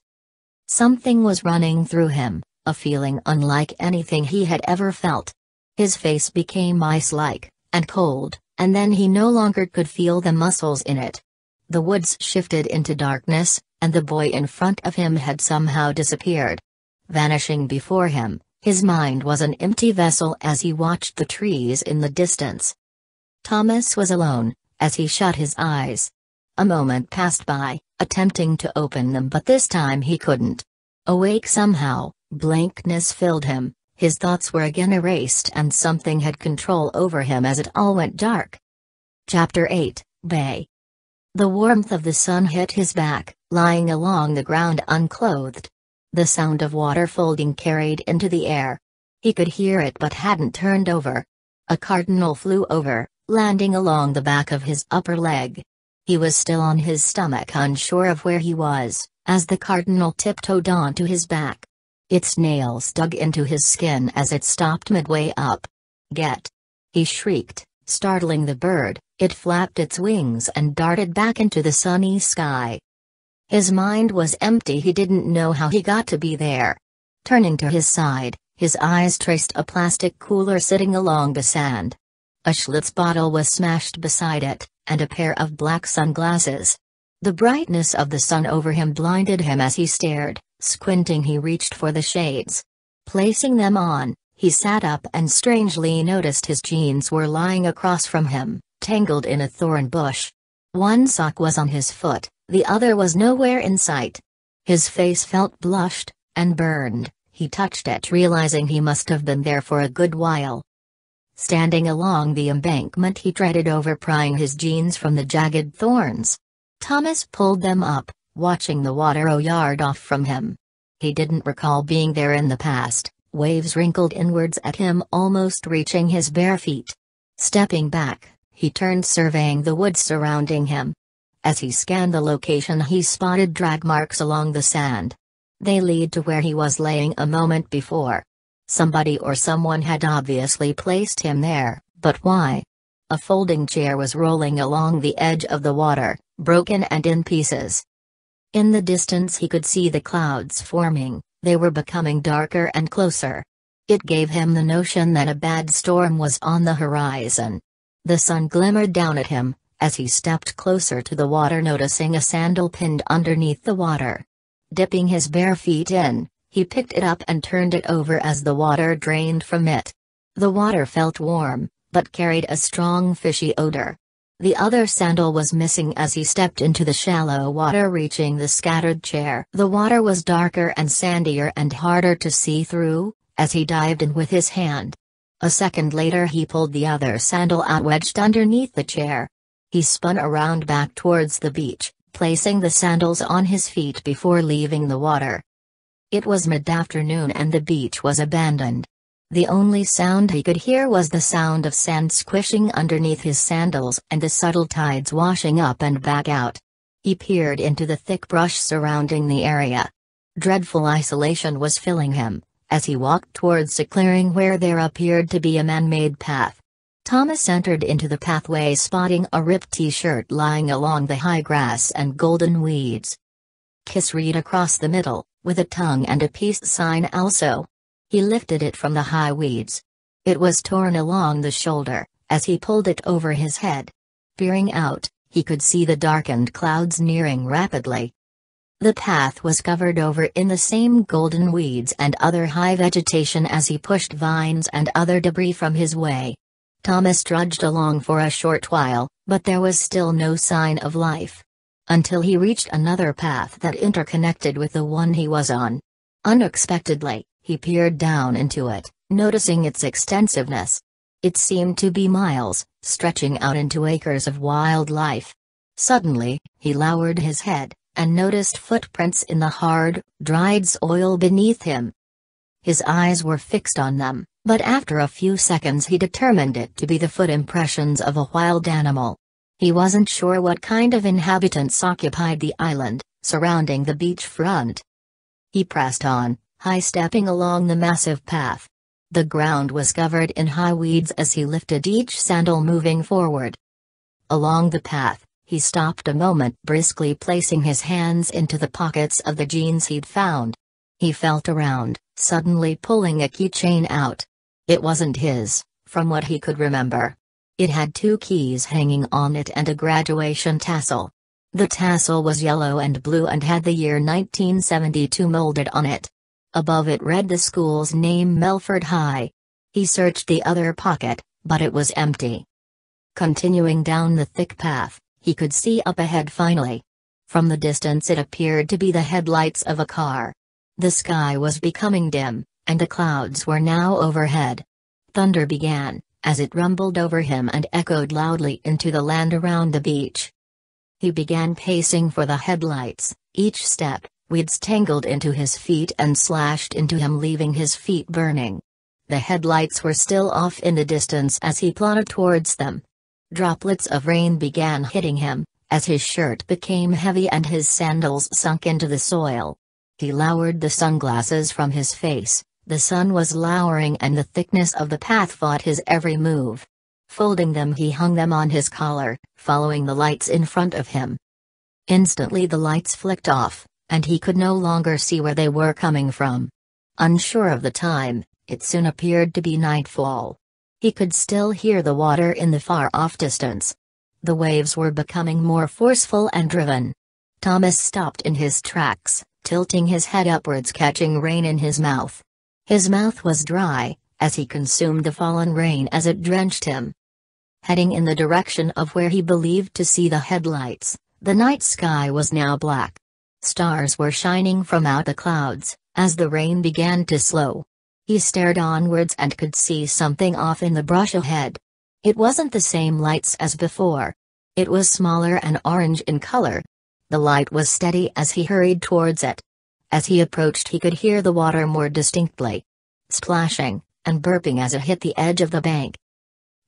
Something was running through him, a feeling unlike anything he had ever felt. His face became ice-like, and cold, and then he no longer could feel the muscles in it. The woods shifted into darkness, and the boy in front of him had somehow disappeared. Vanishing before him, his mind was an empty vessel as he watched the trees in the distance. Thomas was alone, as he shut his eyes. A moment passed by, attempting to open them, but this time he couldn't. Awake somehow, blankness filled him, His thoughts were again erased and something had control over him as it all went dark. Chapter 8, Bay. The warmth of the sun hit his back, lying along the ground unclothed. The sound of water folding carried into the air. He could hear it but hadn't turned over. A cardinal flew over, landing along the back of his upper leg. He was still on his stomach, unsure of where he was, as the cardinal tiptoed onto his back. Its nails dug into his skin as it stopped midway up. "Get!" he shrieked, startling the bird. It flapped its wings and darted back into the sunny sky. His mind was empty. He didn't know how he got to be there. Turning to his side, his eyes traced a plastic cooler sitting along the sand. A Schlitz bottle was smashed beside it, and a pair of black sunglasses. The brightness of the sun over him blinded him as he stared. Squinting, he reached for the shades. Placing them on, he sat up and strangely noticed his jeans were lying across from him, tangled in a thorn bush. One sock was on his foot, the other was nowhere in sight. His face felt blushed and burned. He touched it, realizing he must have been there for a good while. Standing along the embankment, he treaded over, prying his jeans from the jagged thorns. Thomas pulled them up, watching the water a yard off from him. He didn't recall being there in the past. Waves wrinkled inwards at him, almost reaching his bare feet. Stepping back, he turned, surveying the woods surrounding him. As he scanned the location, he spotted drag marks along the sand. They lead to where he was laying a moment before. Somebody or someone had obviously placed him there, but why? A folding chair was rolling along the edge of the water, broken and in pieces. In the distance he could see the clouds forming. They were becoming darker and closer. It gave him the notion that a bad storm was on the horizon. The sun glimmered down at him, as he stepped closer to the water, noticing a sandal pinned underneath the water. Dipping his bare feet in, he picked it up and turned it over as the water drained from it. The water felt warm, but carried a strong fishy odor. The other sandal was missing as he stepped into the shallow water, reaching the scattered chair. The water was darker and sandier and harder to see through, as he dived in with his hand. A second later he pulled the other sandal out, wedged underneath the chair. He spun around back towards the beach, placing the sandals on his feet before leaving the water. It was mid-afternoon and the beach was abandoned. The only sound he could hear was the sound of sand squishing underneath his sandals and the subtle tides washing up and back out. He peered into the thick brush surrounding the area. Dreadful isolation was filling him, as he walked towards a clearing where there appeared to be a man-made path. Thomas entered into the pathway, spotting a ripped t-shirt lying along the high grass and golden weeds. "Kiss" read across the middle, with a tongue and a peace sign also. He lifted it from the high weeds. It was torn along the shoulder, as he pulled it over his head. Peering out, he could see the darkened clouds nearing rapidly. The path was covered over in the same golden weeds and other high vegetation as he pushed vines and other debris from his way. Thomas trudged along for a short while, but there was still no sign of life. Until he reached another path that interconnected with the one he was on. Unexpectedly, he peered down into it, noticing its extensiveness. It seemed to be miles, stretching out into acres of wildlife. Suddenly, he lowered his head, and noticed footprints in the hard, dried soil beneath him. His eyes were fixed on them, but after a few seconds he determined it to be the foot impressions of a wild animal. He wasn't sure what kind of inhabitants occupied the island, surrounding the beachfront. He pressed on, high-stepping along the massive path. The ground was covered in high weeds as he lifted each sandal, moving forward. Along the path, he stopped a moment, briskly placing his hands into the pockets of the jeans he'd found. He felt around, suddenly pulling a keychain out. It wasn't his, from what he could remember. It had 2 keys hanging on it and a graduation tassel. The tassel was yellow and blue and had the year 1972 molded on it. Above it read the school's name, Melford High. He searched the other pocket, but it was empty. Continuing down the thick path, he could see up ahead finally. From the distance it appeared to be the headlights of a car. The sky was becoming dim, and the clouds were now overhead. Thunder began, as it rumbled over him and echoed loudly into the land around the beach. He began pacing for the headlights. Each step, weeds tangled into his feet and slashed into him, leaving his feet burning. The headlights were still off in the distance as he plodded towards them. Droplets of rain began hitting him, as his shirt became heavy and his sandals sunk into the soil. He lowered the sunglasses from his face. The sun was lowering and the thickness of the path fought his every move. Folding them, he hung them on his collar, following the lights in front of him. Instantly the lights flicked off, and he could no longer see where they were coming from. Unsure of the time, it soon appeared to be nightfall. He could still hear the water in the far-off distance. The waves were becoming more forceful and driven. Thomas stopped in his tracks, tilting his head upwards, catching rain in his mouth. His mouth was dry, as he consumed the fallen rain as it drenched him. Heading in the direction of where he believed to see the headlights, the night sky was now black. Stars were shining from out the clouds, as the rain began to slow. He stared onwards and could see something off in the brush ahead. It wasn't the same lights as before. It was smaller and orange in color. The light was steady as he hurried towards it. As he approached, he could hear the water more distinctly, splashing and burping as it hit the edge of the bank.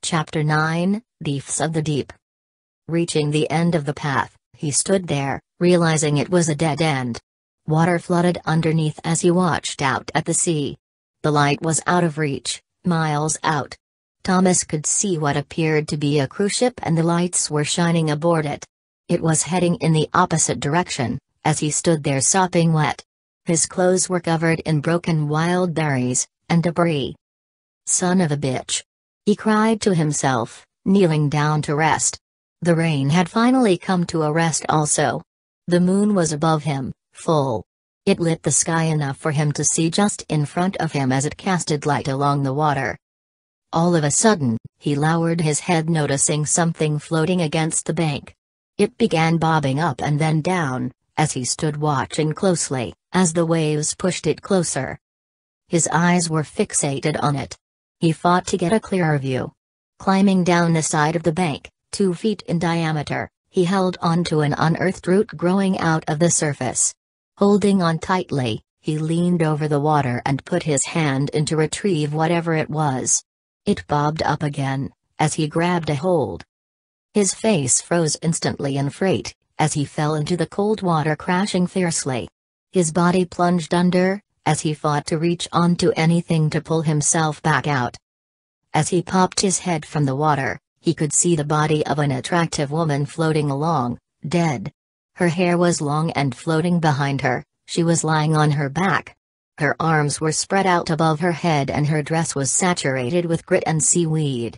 Chapter 9, Depths of the Deep. Reaching the end of the path, he stood there, realizing it was a dead end. Water flooded underneath as he watched out at the sea. The light was out of reach, miles out. Thomas could see what appeared to be a cruise ship, and the lights were shining aboard it. It was heading in the opposite direction, as he stood there sopping wet. His clothes were covered in broken wild berries and debris. "Son of a bitch!" he cried to himself, kneeling down to rest. The rain had finally come to a rest also. The moon was above him, full. It lit the sky enough for him to see just in front of him as it casted light along the water. All of a sudden, he lowered his head, noticing something floating against the bank. It began bobbing up and then down, as he stood watching closely, as the waves pushed it closer. His eyes were fixated on it. He fought to get a clearer view. Climbing down the side of the bank, 2 feet in diameter, he held onto an unearthed root growing out of the surface. Holding on tightly, he leaned over the water and put his hand in to retrieve whatever it was. It bobbed up again, as he grabbed a hold. His face froze instantly in fright, as he fell into the cold water, crashing fiercely. His body plunged under, as he fought to reach onto anything to pull himself back out. As he popped his head from the water, he could see the body of an attractive woman floating along, dead. Her hair was long and floating behind her. She was lying on her back. Her arms were spread out above her head and her dress was saturated with grit and seaweed.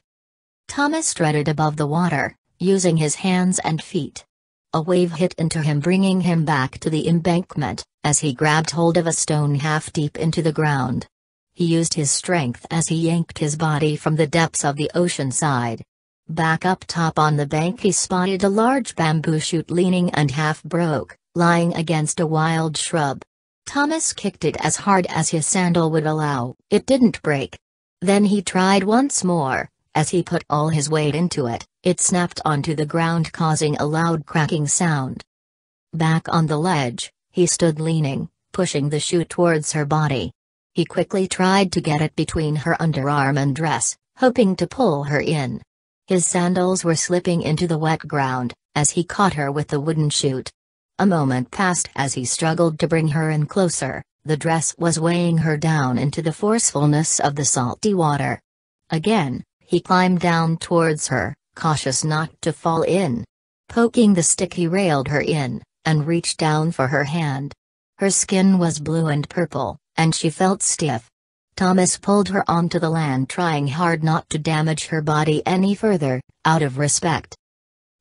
Thomas treaded above the water, using his hands and feet. A wave hit into him, bringing him back to the embankment, as he grabbed hold of a stone half deep into the ground. He used his strength as he yanked his body from the depths of the ocean side. Back up top on the bank, he spotted a large bamboo shoot leaning and half broke, lying against a wild shrub. Thomas kicked it as hard as his sandal would allow. It didn't break. Then he tried once more. As he put all his weight into it, it snapped onto the ground, causing a loud cracking sound. Back on the ledge, he stood leaning, pushing the shoot towards her body. He quickly tried to get it between her underarm and dress, hoping to pull her in. His sandals were slipping into the wet ground, as he caught her with the wooden shoot. A moment passed as he struggled to bring her in closer. The dress was weighing her down into the forcefulness of the salty water. Again, he climbed down towards her, cautious not to fall in. Poking the stick, he railed her in, and reached down for her hand. Her skin was blue and purple, and she felt stiff. Thomas pulled her onto the land, trying hard not to damage her body any further, out of respect.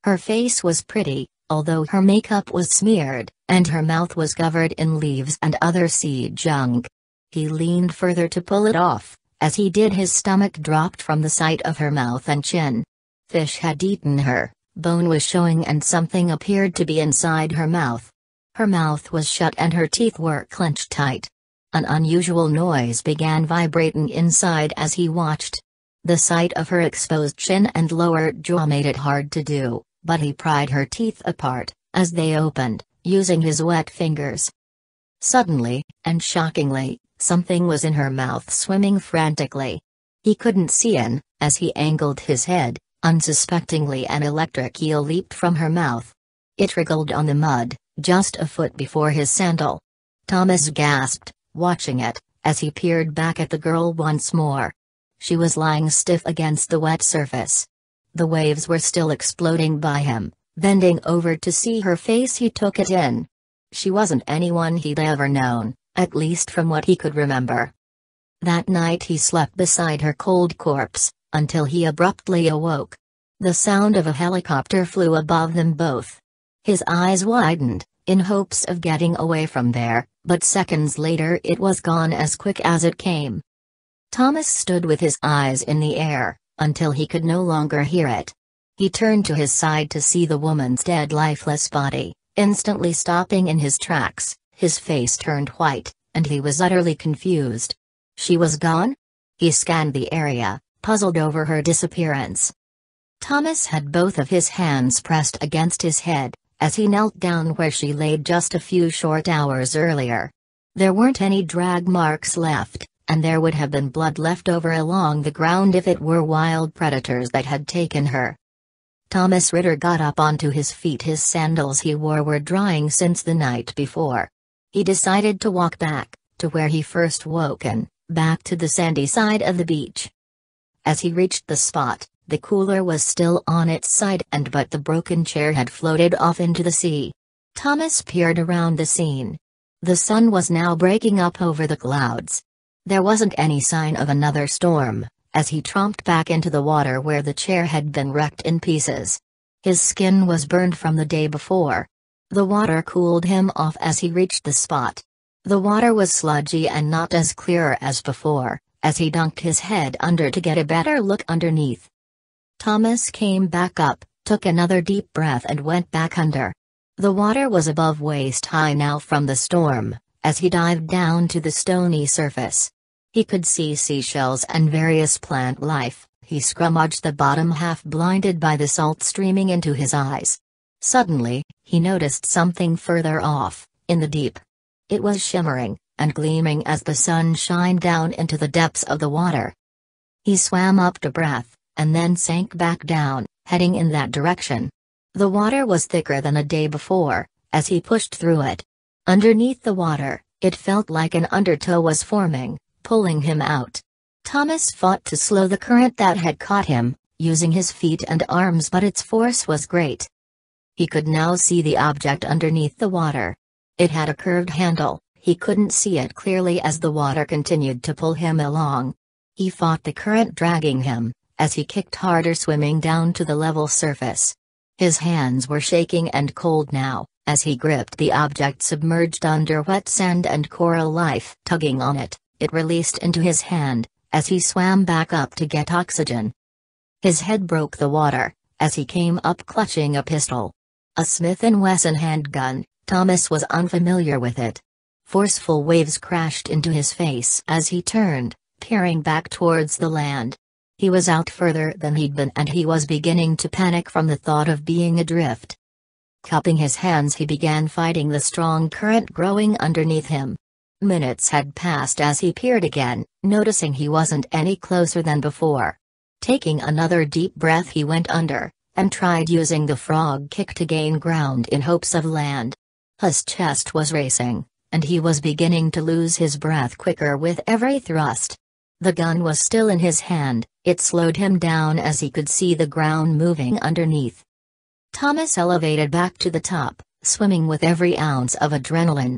Her face was pretty, although her makeup was smeared, and her mouth was covered in leaves and other sea junk. He leaned further to pull it off. As he did, his stomach dropped from the sight of her mouth and chin. Fish had eaten her, bone was showing and something appeared to be inside her mouth. Her mouth was shut and her teeth were clenched tight. An unusual noise began vibrating inside as he watched. The sight of her exposed chin and lower jaw made it hard to do, but he pried her teeth apart, as they opened, using his wet fingers. Suddenly, and shockingly, something was in her mouth swimming frantically. He couldn't see in, as he angled his head, unsuspectingly an electric eel leaped from her mouth. It wriggled on the mud, just a foot before his sandal. Thomas gasped, watching it, as he peered back at the girl once more. She was lying stiff against the wet surface. The waves were still exploding by him. Bending over to see her face, he took it in. She wasn't anyone he'd ever known, at least from what he could remember. That night he slept beside her cold corpse, until he abruptly awoke. The sound of a helicopter flew above them both. His eyes widened, in hopes of getting away from there, but seconds later it was gone as quick as it came. Thomas stood with his eyes in the air, until he could no longer hear it. He turned to his side to see the woman's dead, lifeless body, instantly stopping in his tracks. His face turned white, and he was utterly confused. She was gone? He scanned the area, puzzled over her disappearance. Thomas had both of his hands pressed against his head, as he knelt down where she laid just a few short hours earlier. There weren't any drag marks left, and there would have been blood left over along the ground if it were wild predators that had taken her. Thomas Ritter got up onto his feet. His sandals he wore were drying since the night before. He decided to walk back, to where he first woken, back to the sandy side of the beach. As he reached the spot, the cooler was still on its side but the broken chair had floated off into the sea. Thomas peered around the scene. The sun was now breaking up over the clouds. There wasn't any sign of another storm, as he tromped back into the water where the chair had been wrecked in pieces. His skin was burned from the day before. The water cooled him off as he reached the spot. The water was sludgy and not as clear as before, as he dunked his head under to get a better look underneath. Thomas came back up, took another deep breath and went back under. The water was above waist high now from the storm. As he dived down to the stony surface, he could see seashells and various plant life. He scrummaged the bottom, half blinded by the salt streaming into his eyes. Suddenly, he noticed something further off, in the deep. It was shimmering and gleaming as the sun shined down into the depths of the water. He swam up to breath, and then sank back down, heading in that direction. The water was thicker than a day before, as he pushed through it. Underneath the water, it felt like an undertow was forming, pulling him out. Thomas fought to slow the current that had caught him, using his feet and arms, but its force was great. He could now see the object underneath the water. It had a curved handle. He couldn't see it clearly as the water continued to pull him along. He fought the current dragging him, as he kicked harder, swimming down to the level surface. His hands were shaking and cold now, as he gripped the object submerged under wet sand and coral life. Tugging on it, it released into his hand, as he swam back up to get oxygen. His head broke the water, as he came up clutching a pistol. A Smith & Wesson handgun. Thomas was unfamiliar with it. Forceful waves crashed into his face as he turned, peering back towards the land. He was out further than he'd been, and he was beginning to panic from the thought of being adrift. Cupping his hands, he began fighting the strong current growing underneath him. Minutes had passed as he peered again, noticing he wasn't any closer than before. Taking another deep breath, he went under, and tried using the frog kick to gain ground in hopes of land. His chest was racing, and he was beginning to lose his breath quicker with every thrust. The gun was still in his hand. It slowed him down as he could see the ground moving underneath. Thomas elevated back to the top, swimming with every ounce of adrenaline.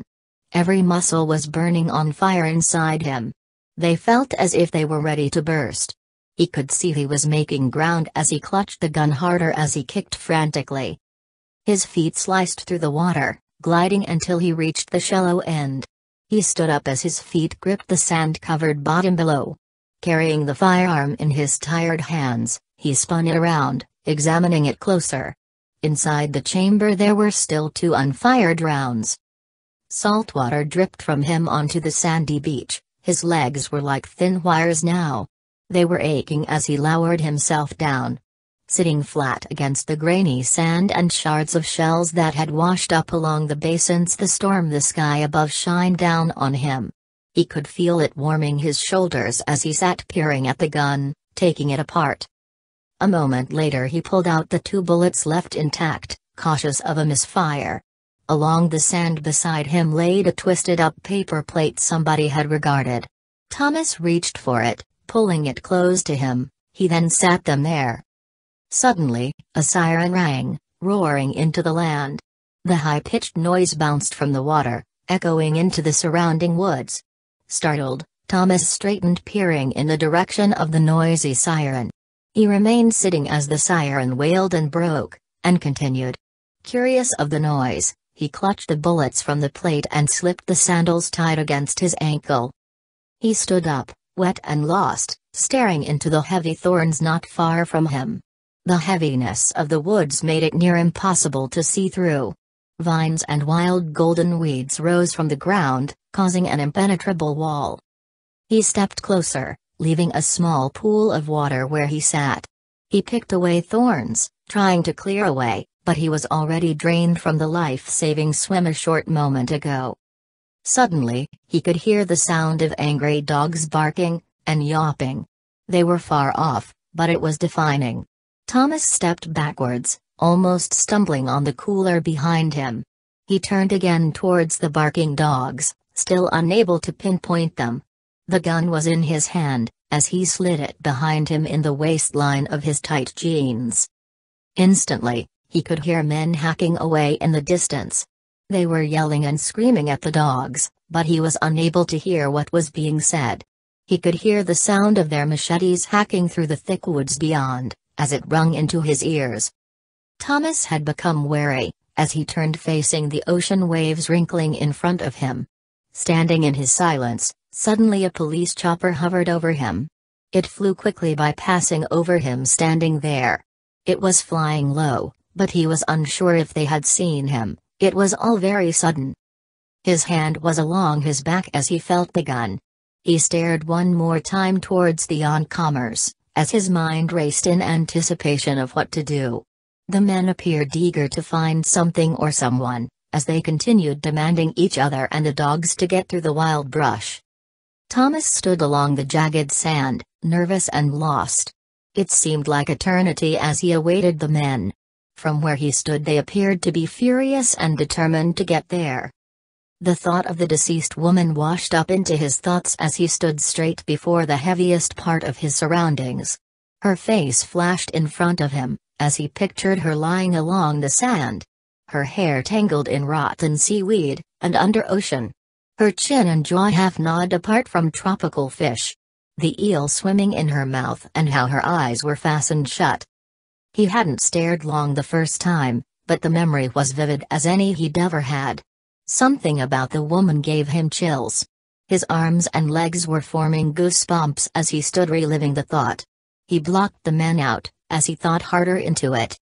Every muscle was burning on fire inside him. They felt as if they were ready to burst. He could see he was making ground as he clutched the gun harder as he kicked frantically. His feet sliced through the water, gliding until he reached the shallow end. He stood up as his feet gripped the sand-covered bottom below. Carrying the firearm in his tired hands, he spun it around, examining it closer. Inside the chamber there were still 2 unfired rounds. Salt water dripped from him onto the sandy beach. His legs were like thin wires now. They were aching as he lowered himself down. Sitting flat against the grainy sand and shards of shells that had washed up along the bay since the storm, the sky above shined down on him. He could feel it warming his shoulders as he sat peering at the gun, taking it apart. A moment later he pulled out the 2 bullets left intact, cautious of a misfire. Along the sand beside him laid a twisted-up paper plate somebody had regarded. Thomas reached for it, pulling it close to him. He then sat them there. Suddenly, a siren rang, roaring into the land. The high-pitched noise bounced from the water, echoing into the surrounding woods. Startled, Thomas straightened, peering in the direction of the noisy siren. He remained sitting as the siren wailed and broke, and continued. Curious of the noise, he clutched the bullets from the plate and slipped the sandals tied against his ankle. He stood up, wet and lost, staring into the heavy thorns not far from him. The heaviness of the woods made it near impossible to see through. Vines and wild golden weeds rose from the ground, causing an impenetrable wall. He stepped closer, leaving a small pool of water where he sat. He picked away thorns, trying to clear away, but he was already drained from the life-saving swim a short moment ago. Suddenly, he could hear the sound of angry dogs barking and yawping. They were far off, but it was deafening. Thomas stepped backwards, almost stumbling on the cooler behind him. He turned again towards the barking dogs, still unable to pinpoint them. The gun was in his hand, as he slid it behind him in the waistline of his tight jeans. Instantly, he could hear men hacking away in the distance. They were yelling and screaming at the dogs, but he was unable to hear what was being said. He could hear the sound of their machetes hacking through the thick woods beyond, as it rung into his ears. Thomas had become wary, as he turned facing the ocean waves wrinkling in front of him. Standing in his silence, suddenly a police chopper hovered over him. It flew quickly by, passing over him standing there. It was flying low, but he was unsure if they had seen him. It was all very sudden. His hand was along his back as he felt the gun. He stared one more time towards the oncomers, as his mind raced in anticipation of what to do. The men appeared eager to find something or someone, as they continued demanding each other and the dogs to get through the wild brush. Thomas stood along the jagged sand, nervous and lost. It seemed like eternity as he awaited the men. From where he stood they appeared to be furious and determined to get there. The thought of the deceased woman washed up into his thoughts as he stood straight before the heaviest part of his surroundings. Her face flashed in front of him, as he pictured her lying along the sand. Her hair tangled in rotten seaweed, and under ocean. Her chin and jaw half gnawed apart from tropical fish. The eel swimming in her mouth, and how her eyes were fastened shut. He hadn't stared long the first time, but the memory was vivid as any he'd ever had. Something about the woman gave him chills. His arms and legs were forming goosebumps as he stood reliving the thought. He blocked the men out, as he thought harder into it.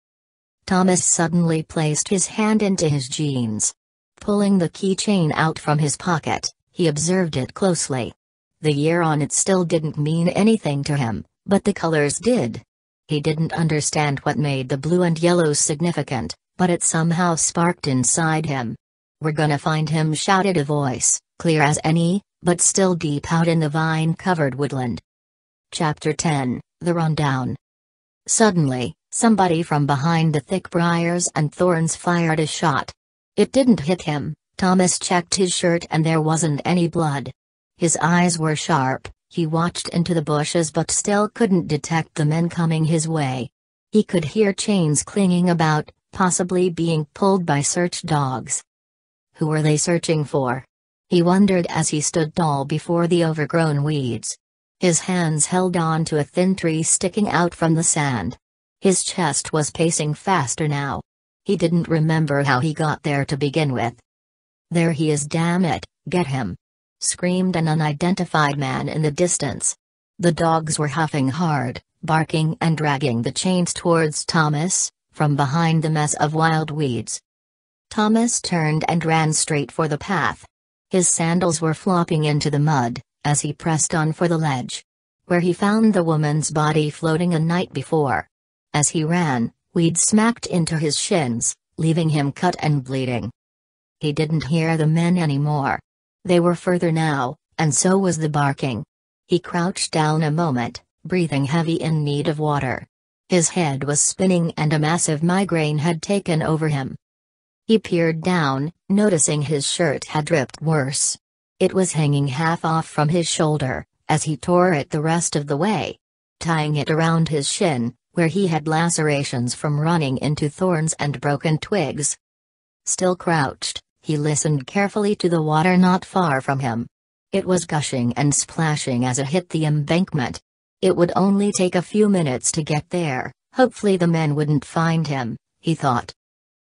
Thomas suddenly placed his hand into his jeans. Pulling the keychain out from his pocket, he observed it closely. The year on it still didn't mean anything to him, but the colors did. He didn't understand what made the blue and yellow significant, but it somehow sparked inside him. "We're gonna find him," shouted a voice, clear as any, but still deep out in the vine-covered woodland. Chapter 10, The Rundown. Suddenly, somebody from behind the thick briars and thorns fired a shot. It didn't hit him. Thomas checked his shirt and there wasn't any blood. His eyes were sharp. He watched into the bushes but still couldn't detect the men coming his way. He could hear chains clinging about, possibly being pulled by search dogs. Who were they searching for? He wondered as he stood tall before the overgrown weeds. His hands held on to a thin tree sticking out from the sand. His chest was pacing faster now. He didn't remember how he got there to begin with. "There he is, damn it, get him!" screamed an unidentified man in the distance. The dogs were huffing hard, barking and dragging the chains towards Thomas, from behind the mess of wild weeds. Thomas turned and ran straight for the path. His sandals were flopping into the mud, as he pressed on for the ledge, where he found the woman's body floating a night before. As he ran, weeds smacked into his shins, leaving him cut and bleeding. He didn't hear the men anymore. They were further now, and so was the barking. He crouched down a moment, breathing heavy in need of water. His head was spinning and a massive migraine had taken over him. He peered down, noticing his shirt had ripped worse. It was hanging half off from his shoulder, as he tore it the rest of the way, tying it around his shin, where he had lacerations from running into thorns and broken twigs. Still crouched, he listened carefully to the water not far from him. It was gushing and splashing as it hit the embankment. It would only take a few minutes to get there, hopefully the men wouldn't find him, he thought.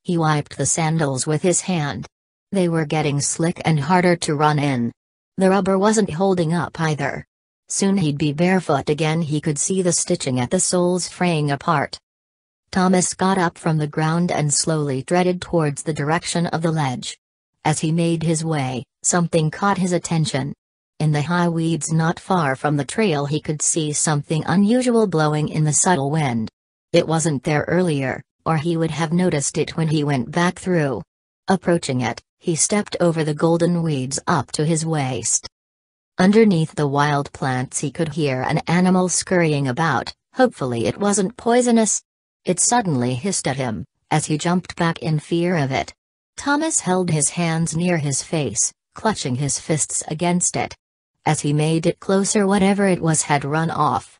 He wiped the sandals with his hand. They were getting slick and harder to run in. The rubber wasn't holding up either. Soon he'd be barefoot again. He could see the stitching at the soles fraying apart. Thomas got up from the ground and slowly treaded towards the direction of the ledge. As he made his way, something caught his attention. In the high weeds not far from the trail he could see something unusual blowing in the subtle wind. It wasn't there earlier, or he would have noticed it when he went back through. Approaching it, he stepped over the golden weeds up to his waist. Underneath the wild plants he could hear an animal scurrying about. Hopefully it wasn't poisonous. It suddenly hissed at him, as he jumped back in fear of it. Thomas held his hands near his face, clutching his fists against it. As he made it closer, whatever it was had run off.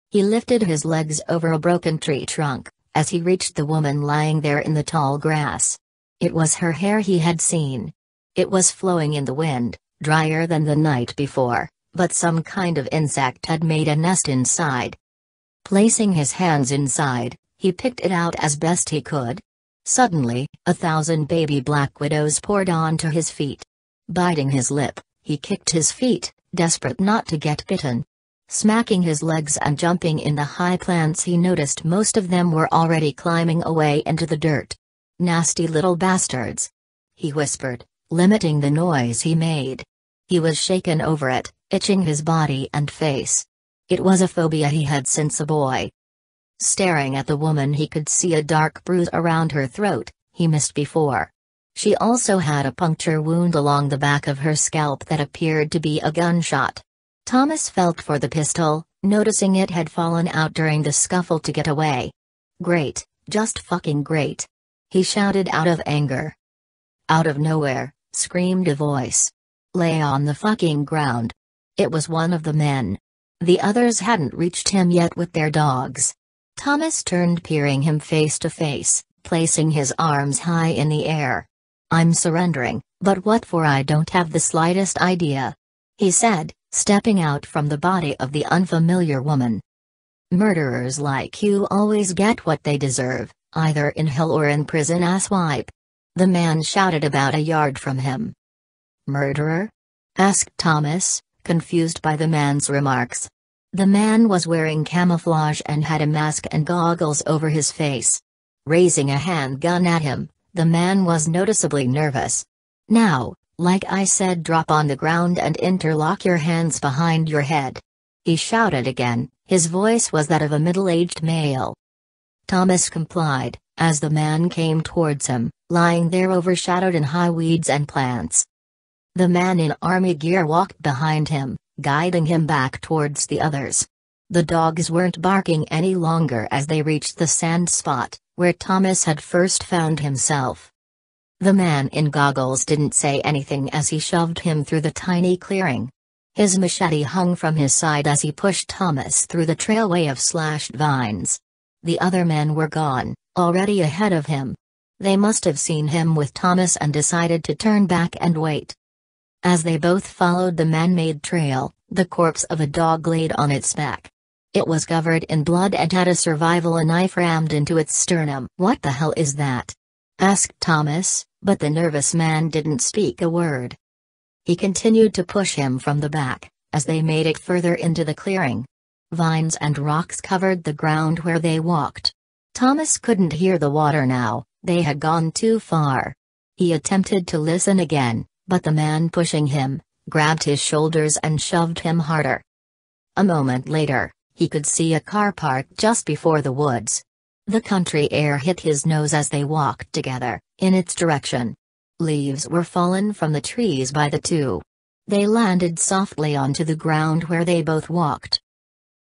He lifted his legs over a broken tree trunk, as he reached the woman lying there in the tall grass. It was her hair he had seen. It was flowing in the wind, drier than the night before, but some kind of insect had made a nest inside. Placing his hands inside, he picked it out as best he could. Suddenly, 1,000 baby black widows poured onto his feet. Biting his lip, he kicked his feet, desperate not to get bitten. Smacking his legs and jumping in the high plants, he noticed most of them were already climbing away into the dirt. "Nasty little bastards," he whispered, limiting the noise he made. He was shaken over it, itching his body and face. It was a phobia he had since a boy. Staring at the woman, he could see a dark bruise around her throat, he missed before. She also had a puncture wound along the back of her scalp that appeared to be a gunshot. Thomas felt for the pistol, noticing it had fallen out during the scuffle to get away. "Great, just fucking great," he shouted out of anger. Out of nowhere, screamed a voice. "Lay on the fucking ground." It was one of the men. The others hadn't reached him yet with their dogs. Thomas turned, peering him face to face, placing his arms high in the air. "I'm surrendering, but what for? I don't have the slightest idea," he said, stepping out from the body of the unfamiliar woman. "Murderers like you always get what they deserve, either in hell or in prison, asswipe," the man shouted about a yard from him. "Murderer?" asked Thomas, confused by the man's remarks. The man was wearing camouflage and had a mask and goggles over his face. Raising a handgun at him, the man was noticeably nervous. "Now, like I said, drop on the ground and interlock your hands behind your head," he shouted again. His voice was that of a middle-aged male. Thomas complied, as the man came towards him, lying there overshadowed in high weeds and plants. The man in army gear walked behind him, guiding him back towards the others. The dogs weren't barking any longer as they reached the sand spot, where Thomas had first found himself. The man in goggles didn't say anything as he shoved him through the tiny clearing. His machete hung from his side as he pushed Thomas through the trailway of slashed vines. The other men were gone, already ahead of him. They must have seen him with Thomas and decided to turn back and wait. As they both followed the man-made trail, the corpse of a dog laid on its back. It was covered in blood and had a survival knife rammed into its sternum. "What the hell is that?" asked Thomas, but the nervous man didn't speak a word. He continued to push him from the back, as they made it further into the clearing. Vines and rocks covered the ground where they walked. Thomas couldn't hear the water now, they had gone too far. He attempted to listen again, but the man pushing him grabbed his shoulders and shoved him harder. A moment later, he could see a car parked just before the woods. The country air hit his nose as they walked together, in its direction. Leaves were fallen from the trees by the two. They landed softly onto the ground where they both walked.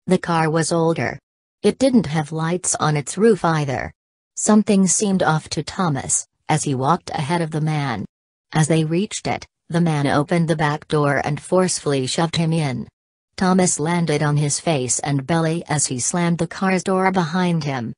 The car was older. It didn't have lights on its roof either. Something seemed off to Thomas, as he walked ahead of the man. As they reached it, the man opened the back door and forcefully shoved him in. Thomas landed on his face and belly as he slammed the car's door behind him.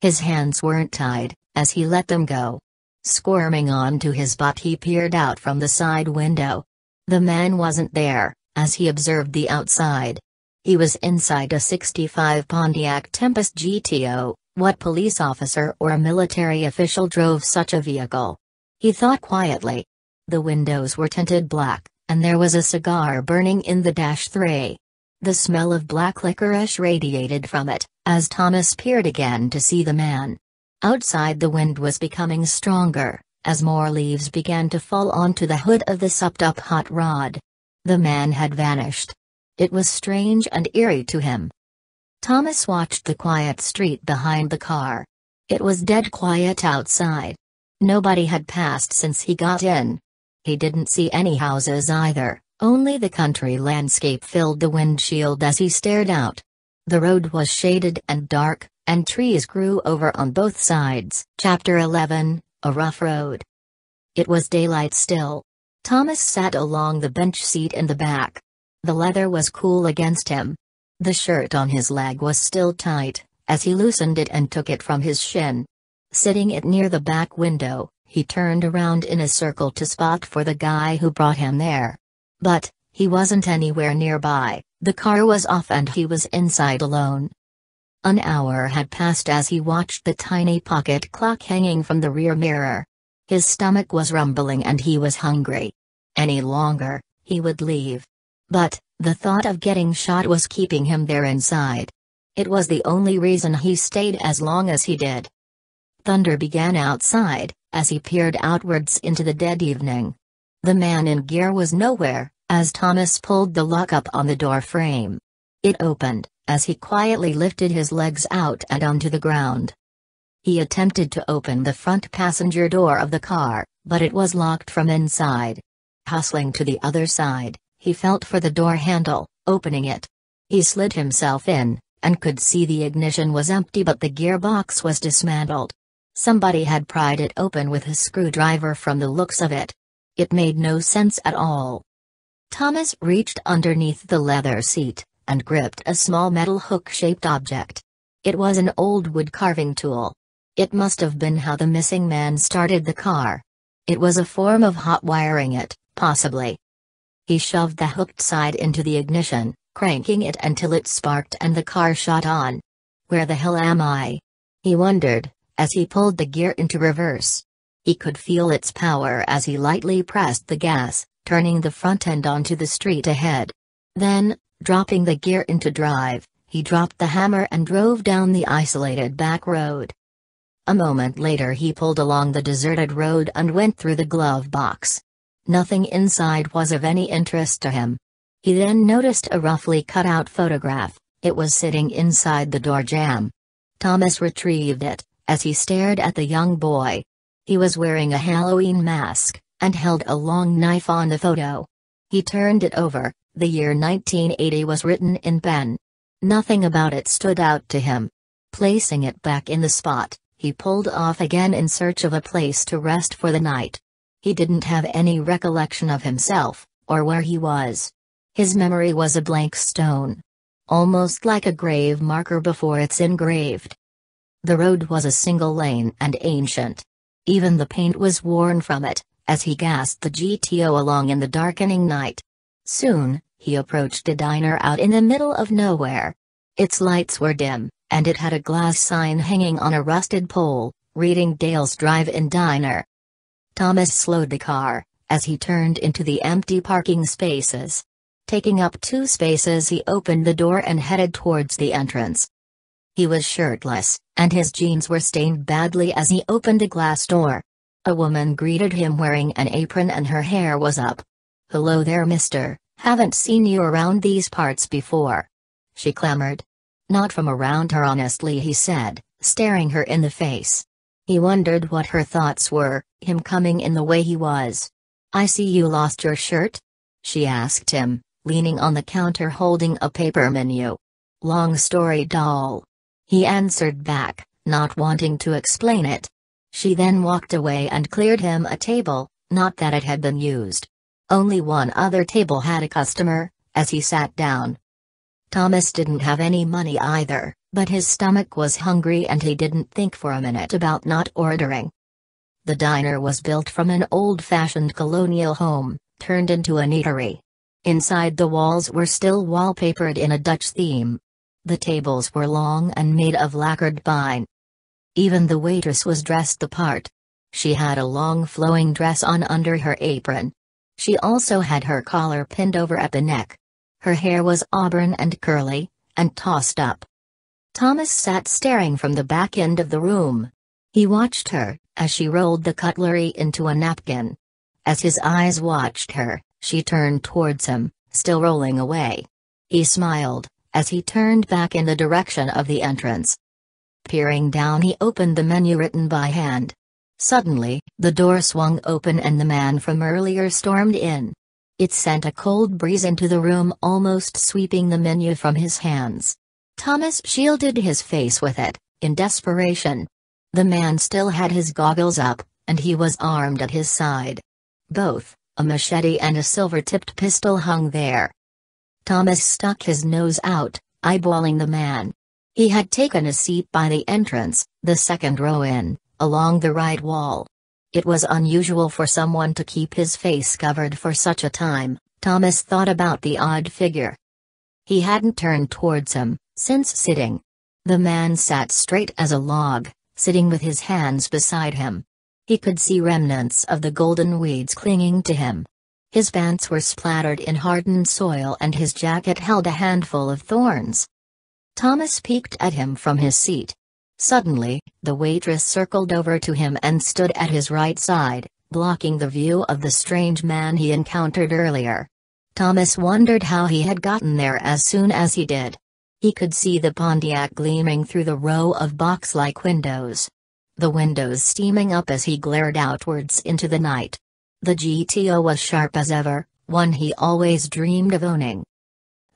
His hands weren't tied, as he let them go. Squirming onto his butt, he peered out from the side window. The man wasn't there, as he observed the outside. He was inside a '65 Pontiac Tempest GTO. What police officer or a military official drove such a vehicle? He thought quietly. The windows were tinted black, and there was a cigar burning in the dash-tray. The smell of black licorice radiated from it, as Thomas peered again to see the man. Outside, the wind was becoming stronger, as more leaves began to fall onto the hood of the supped-up hot rod. The man had vanished. It was strange and eerie to him. Thomas watched the quiet street behind the car. It was dead quiet outside. Nobody had passed since he got in. He didn't see any houses either, only the country landscape filled the windshield as he stared out. The road was shaded and dark, and trees grew over on both sides. Chapter 11, A Rough Road. It was daylight still. Thomas sat along the bench seat in the back. The leather was cool against him. The shirt on his leg was still tight, as he loosened it and took it from his shin. Sitting it near the back window, he turned around in a circle to spot for the guy who brought him there. But he wasn't anywhere nearby. The car was off and he was inside alone. An hour had passed as he watched the tiny pocket clock hanging from the rear mirror. His stomach was rumbling and he was hungry. Any longer, he would leave. But the thought of getting shot was keeping him there inside. It was the only reason he stayed as long as he did. Thunder began outside, as he peered outwards into the dead evening. The man in gear was nowhere, as Thomas pulled the lock up on the door frame. It opened, as he quietly lifted his legs out and onto the ground. He attempted to open the front passenger door of the car, but it was locked from inside. Hustling to the other side, he felt for the door handle, opening it. He slid himself in, and could see the ignition was empty but the gearbox was dismantled. Somebody had pried it open with a screwdriver from the looks of it. It made no sense at all. Thomas reached underneath the leather seat, and gripped a small metal hook-shaped object. It was an old wood carving tool. It must have been how the missing man started the car. It was a form of hot wiring it, possibly. He shoved the hooked side into the ignition, cranking it until it sparked and the car shot on. Where the hell am I? He wondered, as he pulled the gear into reverse. He could feel its power as he lightly pressed the gas, turning the front end onto the street ahead. Then, dropping the gear into drive, he dropped the hammer and drove down the isolated back road. A moment later he pulled along the deserted road and went through the glove box. Nothing inside was of any interest to him. He then noticed a roughly cut-out photograph. It was sitting inside the door jamb. Thomas retrieved it, as he stared at the young boy. He was wearing a Halloween mask, and held a long knife on the photo. He turned it over. The year 1980 was written in pen. Nothing about it stood out to him. Placing it back in the spot, he pulled off again in search of a place to rest for the night. He didn't have any recollection of himself, or where he was. His memory was a blank stone. Almost like a grave marker before it's engraved. The road was a single lane and ancient. Even the paint was worn from it, as he gasped the GTO along in the darkening night. Soon, he approached a diner out in the middle of nowhere. Its lights were dim, and it had a glass sign hanging on a rusted pole, reading Dale's Drive-In Diner. Thomas slowed the car, as he turned into the empty parking spaces. Taking up 2 spaces, he opened the door and headed towards the entrance. He was shirtless, and his jeans were stained badly as he opened the glass door. A woman greeted him wearing an apron and her hair was up. "Hello there, mister, haven't seen you around these parts before," she clamored. "Not from around her honestly," he said, staring her in the face. He wondered what her thoughts were, him coming in the way he was. "I see you lost your shirt?" she asked him, leaning on the counter holding a paper menu. "Long story, doll," he answered back, not wanting to explain it. She then walked away and cleared him a table, not that it had been used. Only one other table had a customer, as he sat down. Thomas didn't have any money either, but his stomach was hungry and he didn't think for a minute about not ordering. The diner was built from an old-fashioned colonial home, turned into an eatery. Inside the walls were still wallpapered in a Dutch theme. The tables were long and made of lacquered pine. Even the waitress was dressed the part. She had a long flowing dress on under her apron. She also had her collar pinned over at the neck. Her hair was auburn and curly, and tossed up. Thomas sat staring from the back end of the room. He watched her, as she rolled the cutlery into a napkin. As his eyes watched her, she turned towards him, still rolling away. He smiled, as he turned back in the direction of the entrance. Peering down, he opened the menu written by hand. Suddenly, the door swung open and the man from earlier stormed in. It sent a cold breeze into the room, almost sweeping the menu from his hands. Thomas shielded his face with it, in desperation. The man still had his goggles up, and he was armed at his side. Both, a machete and a silver-tipped pistol, hung there. Thomas stuck his nose out, eyeballing the man. He had taken a seat by the entrance, the second row in, along the right wall. It was unusual for someone to keep his face covered for such a time. Thomas thought about the odd figure. He hadn't turned towards him, since sitting. The man sat straight as a log, sitting with his hands beside him. He could see remnants of the golden weeds clinging to him. His pants were splattered in hardened soil and his jacket held a handful of thorns. Thomas peeked at him from his seat. Suddenly, the waitress circled over to him and stood at his right side, blocking the view of the strange man he encountered earlier. Thomas wondered how he had gotten there as soon as he did. He could see the Pontiac gleaming through the row of box-like windows. The windows steaming up as he glared outwards into the night. The GTO was sharp as ever, one he always dreamed of owning.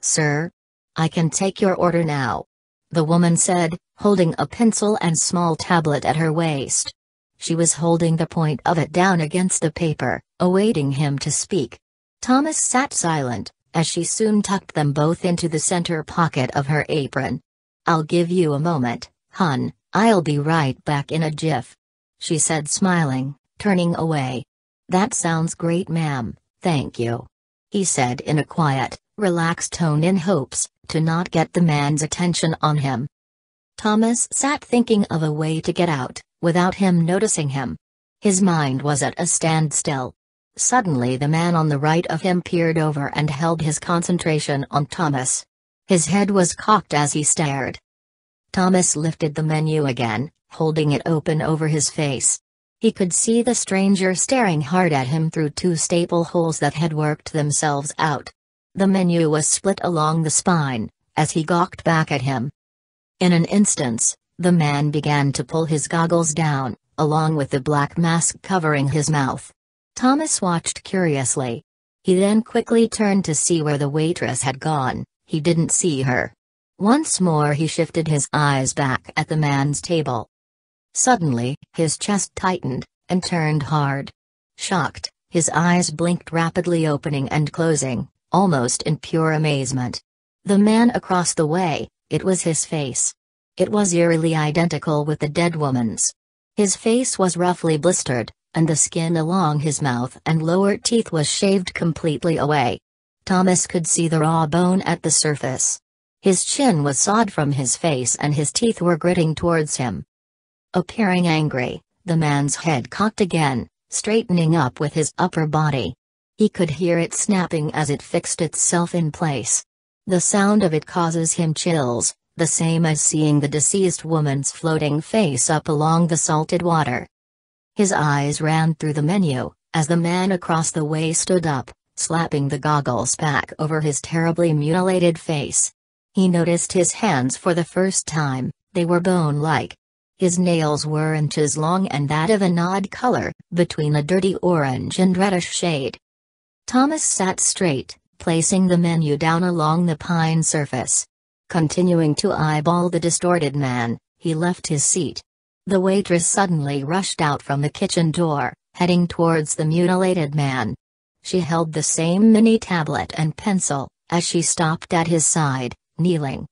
"Sir? I can take your order now," the woman said, holding a pencil and small tablet at her waist. She was holding the point of it down against the paper, awaiting him to speak. Thomas sat silent, as she soon tucked them both into the center pocket of her apron. "I'll give you a moment, hun, I'll be right back in a jiff," she said, smiling, turning away. "That sounds great, ma'am, thank you," he said in a quiet, relaxed tone in hopes to not get the man's attention on him. Thomas sat thinking of a way to get out, without him noticing him. His mind was at a standstill. Suddenly the man on the right of him peered over and held his concentration on Thomas. His head was cocked as he stared. Thomas lifted the menu again, holding it open over his face. He could see the stranger staring hard at him through two staple holes that had worked themselves out. The menu was split along the spine, as he gawked back at him. In an instant, the man began to pull his goggles down, along with the black mask covering his mouth. Thomas watched curiously. He then quickly turned to see where the waitress had gone. He didn't see her. Once more he shifted his eyes back at the man's table. Suddenly, his chest tightened, and turned hard. Shocked, his eyes blinked rapidly, opening and closing, almost in pure amazement. The man across the way, it was his face. It was eerily identical with the dead woman's. His face was roughly blistered, and the skin along his mouth and lower teeth was shaved completely away. Thomas could see the raw bone at the surface. His chin was sawed from his face and his teeth were gritting towards him. Appearing angry, the man's head cocked again, straightening up with his upper body. He could hear it snapping as it fixed itself in place. The sound of it causes him chills, the same as seeing the deceased woman's floating face up along the salted water. His eyes ran through the menu, as the man across the way stood up, slapping the goggles back over his terribly mutilated face. He noticed his hands for the first time. They were bone-like. His nails were inches long and that of an odd color, between a dirty orange and reddish shade. Thomas sat straight, placing the menu down along the pine surface. Continuing to eyeball the distorted man, he left his seat. The waitress suddenly rushed out from the kitchen door, heading towards the mutilated man. She held the same mini tablet and pencil, as she stopped at his side, kneeling.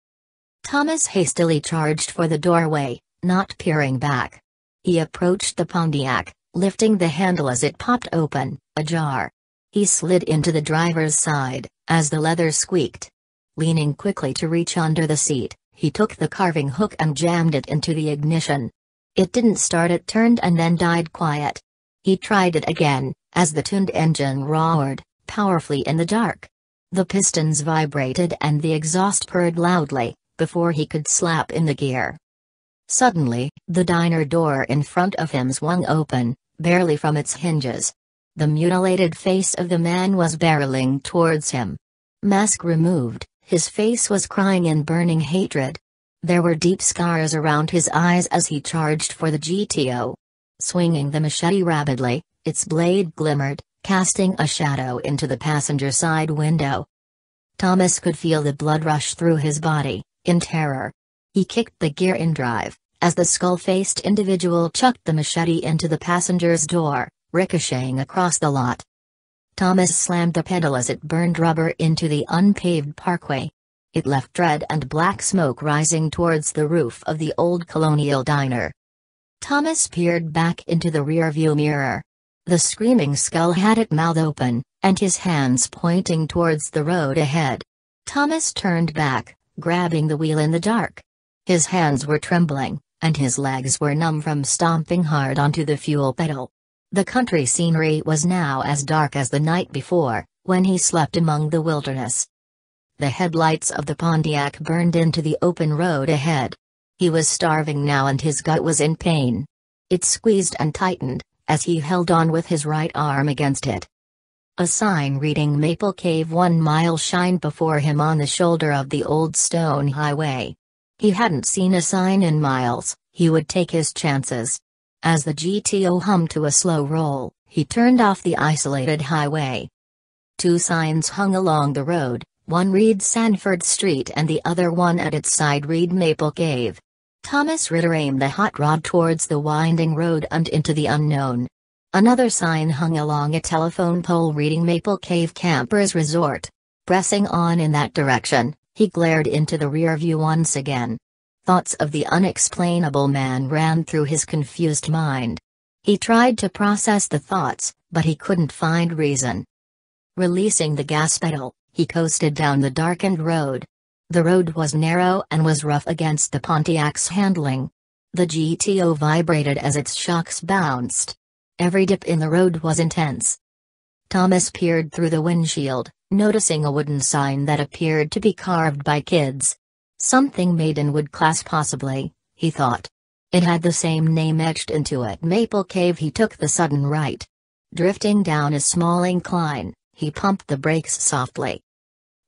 Thomas hastily charged for the doorway, not peering back. He approached the Pontiac, lifting the handle as it popped open, ajar. He slid into the driver's side, as the leather squeaked. Leaning quickly to reach under the seat, he took the carving hook and jammed it into the ignition. It didn't start. It turned and then died quiet. He tried it again, as the tuned engine roared, powerfully in the dark. The pistons vibrated and the exhaust purred loudly, before he could slap in the gear. Suddenly, the diner door in front of him swung open, barely from its hinges. The mutilated face of the man was barreling towards him. Mask removed, his face was crying in burning hatred. There were deep scars around his eyes as he charged for the GTO. Swinging the machete rapidly, its blade glimmered, casting a shadow into the passenger side window. Thomas could feel the blood rush through his body, in terror. He kicked the gear in drive, as the skull-faced individual chucked the machete into the passenger's door, ricocheting across the lot. Thomas slammed the pedal as it burned rubber into the unpaved parkway. It left red and black smoke rising towards the roof of the old colonial diner. Thomas peered back into the rearview mirror. The screaming skull had its mouth open, and his hands pointing towards the road ahead. Thomas turned back, grabbing the wheel in the dark. His hands were trembling, and his legs were numb from stomping hard onto the fuel pedal. The country scenery was now as dark as the night before, when he slept among the wilderness. The headlights of the Pontiac burned into the open road ahead. He was starving now and his gut was in pain. It squeezed and tightened, as he held on with his right arm against it. A sign reading Maple Cave 1 mile shined before him on the shoulder of the old stone highway. He hadn't seen a sign in miles. He would take his chances. As the GTO hummed to a slow roll, he turned off the isolated highway. Two signs hung along the road, one read Sanford Street and the other one at its side read Maple Cave. Thomas Ritter aimed the hot rod towards the winding road and into the unknown. Another sign hung along a telephone pole reading Maple Cave Campers Resort. Pressing on in that direction, he glared into the rear view once again. Thoughts of the unexplainable man ran through his confused mind. He tried to process the thoughts, but he couldn't find reason. Releasing the gas pedal, he coasted down the darkened road. The road was narrow and was rough against the Pontiac's handling. The GTO vibrated as its shocks bounced. Every dip in the road was intense. Thomas peered through the windshield, noticing a wooden sign that appeared to be carved by kids. Something made in wood class possibly, he thought. It had the same name etched into it, Maple Cave. He took the sudden right. Drifting down a small incline, he pumped the brakes softly.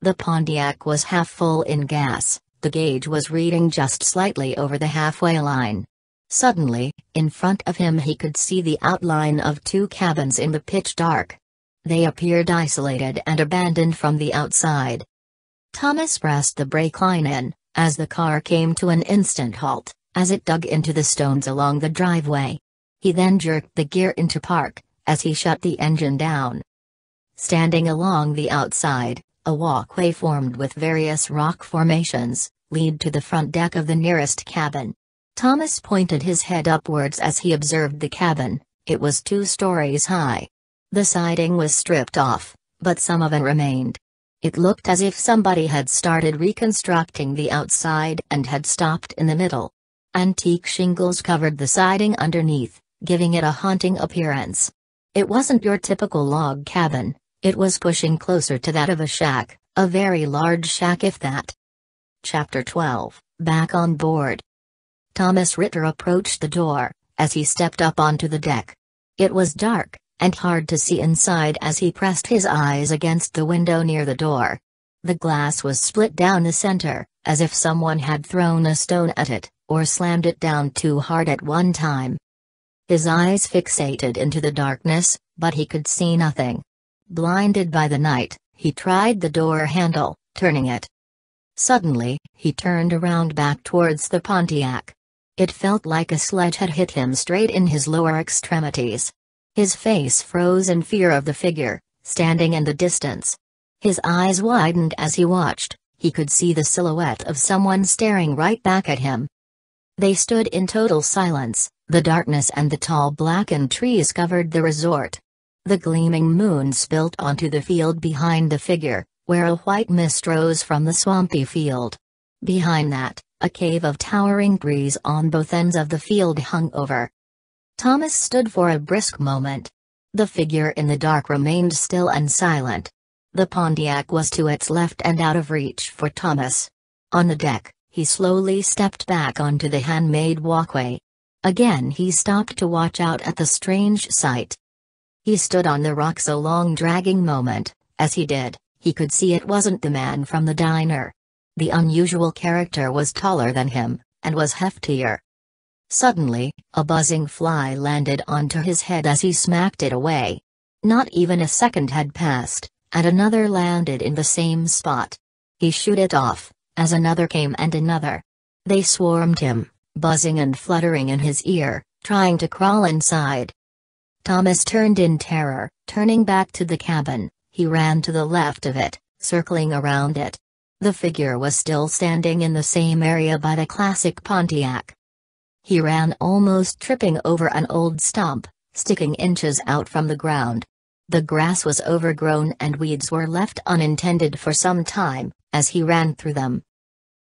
The Pontiac was half full in gas, the gauge was reading just slightly over the halfway line. Suddenly, in front of him he could see the outline of two cabins in the pitch dark. They appeared isolated and abandoned from the outside. Thomas pressed the brake line in, as the car came to an instant halt, as it dug into the stones along the driveway. He then jerked the gear into park, as he shut the engine down. Standing along the outside, a walkway formed with various rock formations, lead to the front deck of the nearest cabin. Thomas pointed his head upwards as he observed the cabin. It was 2 stories high. The siding was stripped off, but some of it remained. It looked as if somebody had started reconstructing the outside and had stopped in the middle. Antique shingles covered the siding underneath, giving it a haunting appearance. It wasn't your typical log cabin, it was pushing closer to that of a shack, a very large shack if that. Chapter 12, Back on Board. Thomas Ritter approached the door. As he stepped up onto the deck, It was dark, and hard to see inside as he pressed his eyes against the window near the door. The glass was split down the center, as if someone had thrown a stone at it, or slammed it down too hard at one time. His eyes fixated into the darkness, but he could see nothing. Blinded by the night, he tried the door handle, turning it. Suddenly, he turned around back towards the Pontiac. It felt like a sledge had hit him straight in his lower extremities. His face froze in fear of the figure, standing in the distance. His eyes widened as he watched. He could see the silhouette of someone staring right back at him. They stood in total silence. The darkness and the tall blackened trees covered the resort. The gleaming moon spilt onto the field behind the figure, where a white mist rose from the swampy field. Behind that, a cave of towering trees on both ends of the field hung over. Thomas stood for a brisk moment. The figure in the dark remained still and silent. The Pontiac was to its left and out of reach for Thomas. On the deck, he slowly stepped back onto the handmade walkway. Again he stopped to watch out at the strange sight. He stood on the rocks a long dragging moment. As he did, he could see it wasn't the man from the diner. The unusual character was taller than him, and was heftier. Suddenly, a buzzing fly landed onto his head as he smacked it away. Not even a second had passed, and another landed in the same spot. He shooed it off, as another came and another. They swarmed him, buzzing and fluttering in his ear, trying to crawl inside. Thomas turned in terror. Turning back to the cabin, he ran to the left of it, circling around it. The figure was still standing in the same area by the classic Pontiac. He ran, almost tripping over an old stump, sticking inches out from the ground. The grass was overgrown and weeds were left untended for some time, as he ran through them.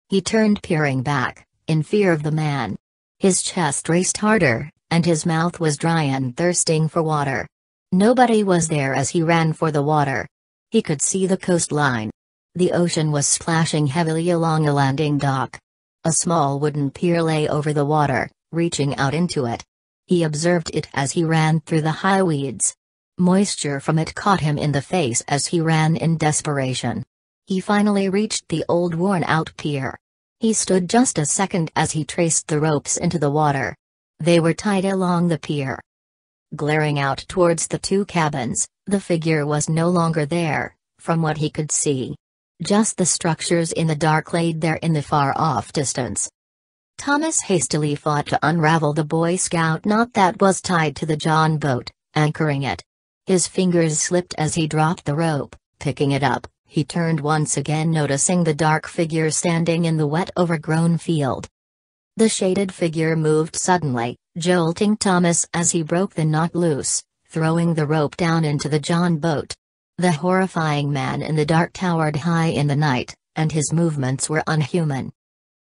He turned, peering back, in fear of the man. His chest raced harder, and his mouth was dry and thirsting for water. Nobody was there as he ran for the water. He could see the coastline. The ocean was splashing heavily along a landing dock. A small wooden pier lay over the water, reaching out into it. He observed it as he ran through the high weeds. Moisture from it caught him in the face as he ran in desperation. He finally reached the old worn-out pier. He stood just a second as he traced the ropes into the water. They were tied along the pier. Glaring out towards the two cabins, the figure was no longer there, from what he could see. Just the structures in the dark laid there in the far-off distance. Thomas hastily fought to unravel the Boy Scout knot that was tied to the John boat, anchoring it. His fingers slipped as he dropped the rope. Picking it up, he turned once again, noticing the dark figure standing in the wet, overgrown field. The shaded figure moved suddenly, jolting Thomas as he broke the knot loose, throwing the rope down into the John boat. The horrifying man in the dark towered high in the night, and his movements were unhuman.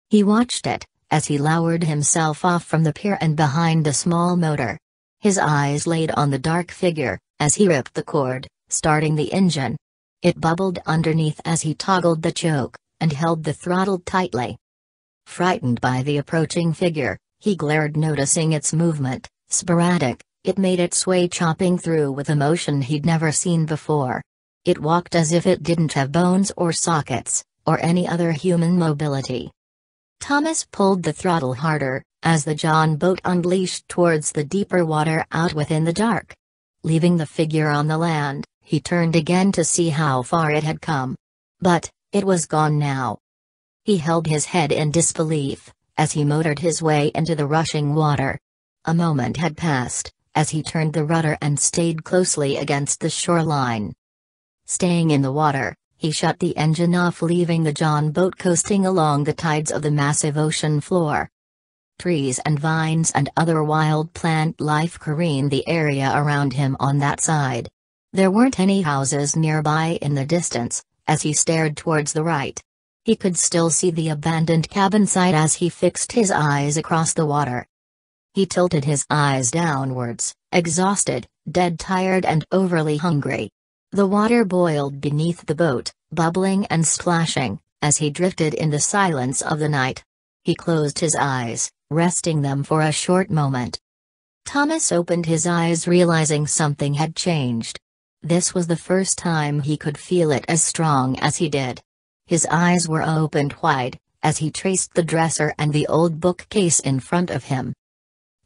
He watched it, as he lowered himself off from the pier and behind the small motor. His eyes laid on the dark figure, as he ripped the cord, starting the engine. It bubbled underneath as he toggled the choke, and held the throttle tightly. Frightened by the approaching figure, he glared, noticing its movement, sporadic. It made its way chopping through with a motion he'd never seen before. It walked as if it didn't have bones or sockets, or any other human mobility. Thomas pulled the throttle harder, as the John boat unleashed towards the deeper water out within the dark. Leaving the figure on the land, he turned again to see how far it had come. But, it was gone now. He held his head in disbelief, as he motored his way into the rushing water. A moment had passed, as he turned the rudder and stayed closely against the shoreline. Staying in the water, he shut the engine off, leaving the John boat coasting along the tides of the massive ocean floor. Trees and vines and other wild plant life careened the area around him on that side. There weren't any houses nearby in the distance. As he stared towards the right, he could still see the abandoned cabin site as he fixed his eyes across the water. He tilted his eyes downwards, exhausted, dead tired and overly hungry. The water boiled beneath the boat, bubbling and splashing, as he drifted in the silence of the night. He closed his eyes, resting them for a short moment. Thomas opened his eyes, realizing something had changed. This was the first time he could feel it as strong as he did. His eyes were opened wide, as he traced the dresser and the old bookcase in front of him.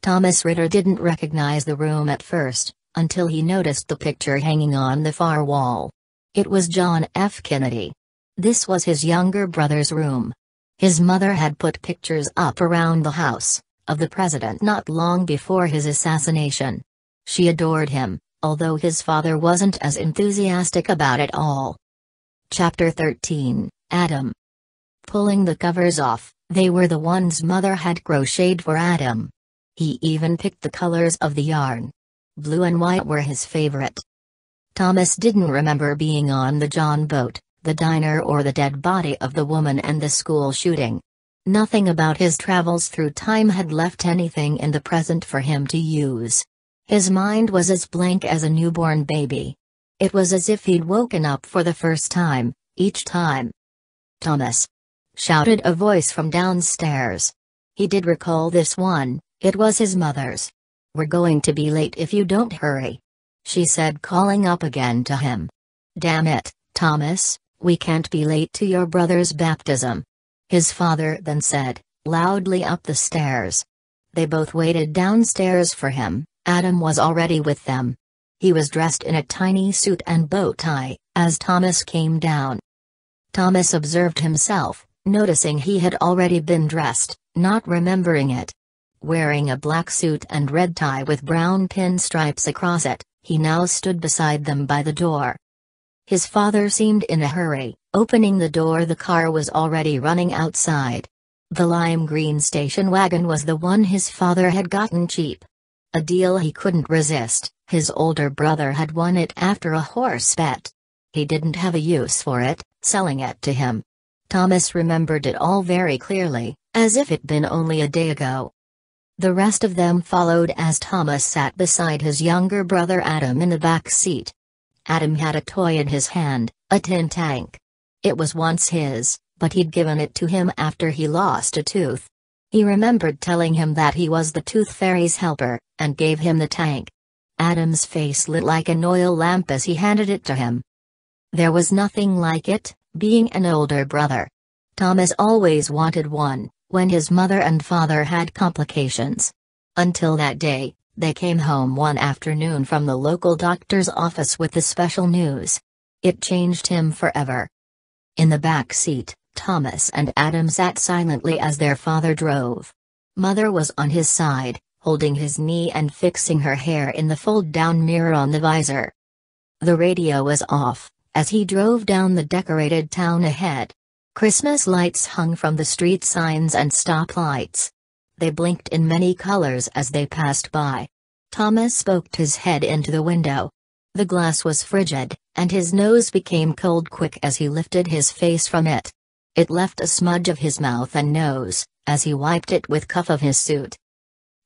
Thomas Ritter didn't recognize the room at first, until he noticed the picture hanging on the far wall. It was John F. Kennedy. This was his younger brother's room. His mother had put pictures up around the house of the president not long before his assassination. She adored him, although his father wasn't as enthusiastic about it all. Chapter 13, Adam. Pulling the covers off, they were the ones Mother had crocheted for Adam. He even picked the colors of the yarn. Blue and white were his favorite. Thomas didn't remember being on the John boat, the diner, or the dead body of the woman and the school shooting. Nothing about his travels through time had left anything in the present for him to use. His mind was as blank as a newborn baby. It was as if he'd woken up for the first time, each time. "Thomas!" shouted a voice from downstairs. He did recall this one, it was his mother's. "We're going to be late if you don't hurry," she said, calling up again to him. "Damn it, Thomas, we can't be late to your brother's baptism," his father then said, loudly up the stairs. They both waited downstairs for him. Adam was already with them. He was dressed in a tiny suit and bow tie, as Thomas came down. Thomas observed himself, noticing he had already been dressed, not remembering it. Wearing a black suit and red tie with brown pinstripes across it, he now stood beside them by the door. His father seemed in a hurry. Opening the door, the car was already running outside. The lime green station wagon was the one his father had gotten cheap. A deal he couldn't resist. His older brother had won it after a horse bet. He didn't have a use for it, selling it to him. Thomas remembered it all very clearly, as if it'd been only a day ago. The rest of them followed as Thomas sat beside his younger brother Adam in the back seat. Adam had a toy in his hand, a tin tank. It was once his, but he'd given it to him after he lost a tooth. He remembered telling him that he was the Tooth Fairy's helper, and gave him the tank. Adam's face lit like an oil lamp as he handed it to him. There was nothing like it, being an older brother. Thomas always wanted one, when his mother and father had complications. Until that day, they came home one afternoon from the local doctor's office with the special news. It changed him forever. In the back seat, Thomas and Adam sat silently as their father drove. Mother was on his side, holding his knee and fixing her hair in the fold-down mirror on the visor. The radio was off, as he drove down the decorated town ahead. Christmas lights hung from the street signs and stoplights. They blinked in many colors as they passed by. Thomas poked his head into the window. The glass was frigid, and his nose became cold quick as he lifted his face from it. It left a smudge of his mouth and nose, as he wiped it with cuff of his suit.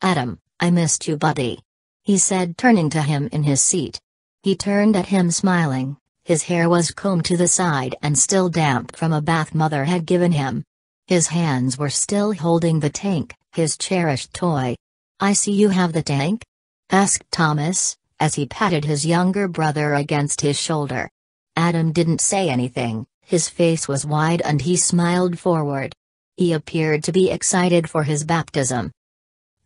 "Adam, I missed you, buddy," he said, turning to him in his seat. He turned at him smiling. His hair was combed to the side and still damp from a bath Mother had given him. His hands were still holding the tank, his cherished toy. "I see you have the tank?" asked Thomas, as he patted his younger brother against his shoulder. Adam didn't say anything. His face was wide and he smiled forward. He appeared to be excited for his baptism.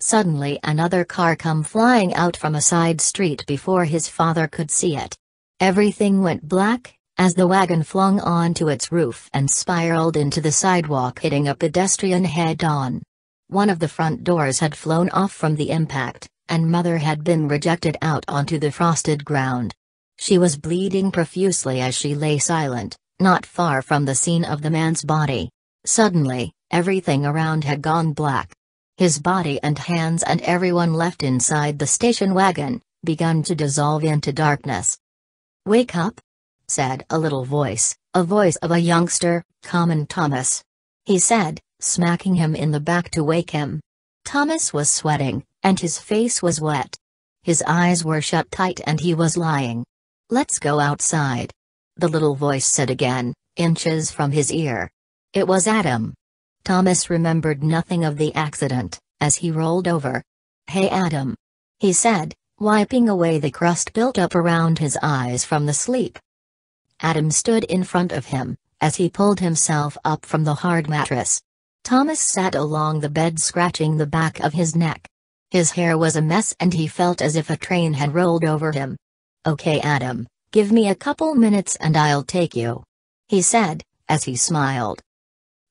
Suddenly another car came flying out from a side street before his father could see it. Everything went black, as the wagon flung onto its roof and spiraled into the sidewalk, hitting a pedestrian head-on. One of the front doors had flown off from the impact, and Mother had been rejected out onto the frosted ground. She was bleeding profusely as she lay silent, not far from the scene of the man's body. Suddenly, everything around had gone black. His body and hands and everyone left inside the station wagon began to dissolve into darkness. "Wake up," said a little voice, a voice of a youngster. "Come on, Thomas," he said, smacking him in the back to wake him. Thomas was sweating, and his face was wet. His eyes were shut tight and he was lying. "Let's go outside," the little voice said again, inches from his ear. It was Adam. Thomas remembered nothing of the accident, as he rolled over. "Hey Adam." he said, wiping away the crust built up around his eyes from the sleep. Adam stood in front of him, as he pulled himself up from the hard mattress. Thomas sat along the bed scratching the back of his neck. His hair was a mess and he felt as if a train had rolled over him. "Okay, Adam, give me a couple minutes and I'll take you," he said, as he smiled.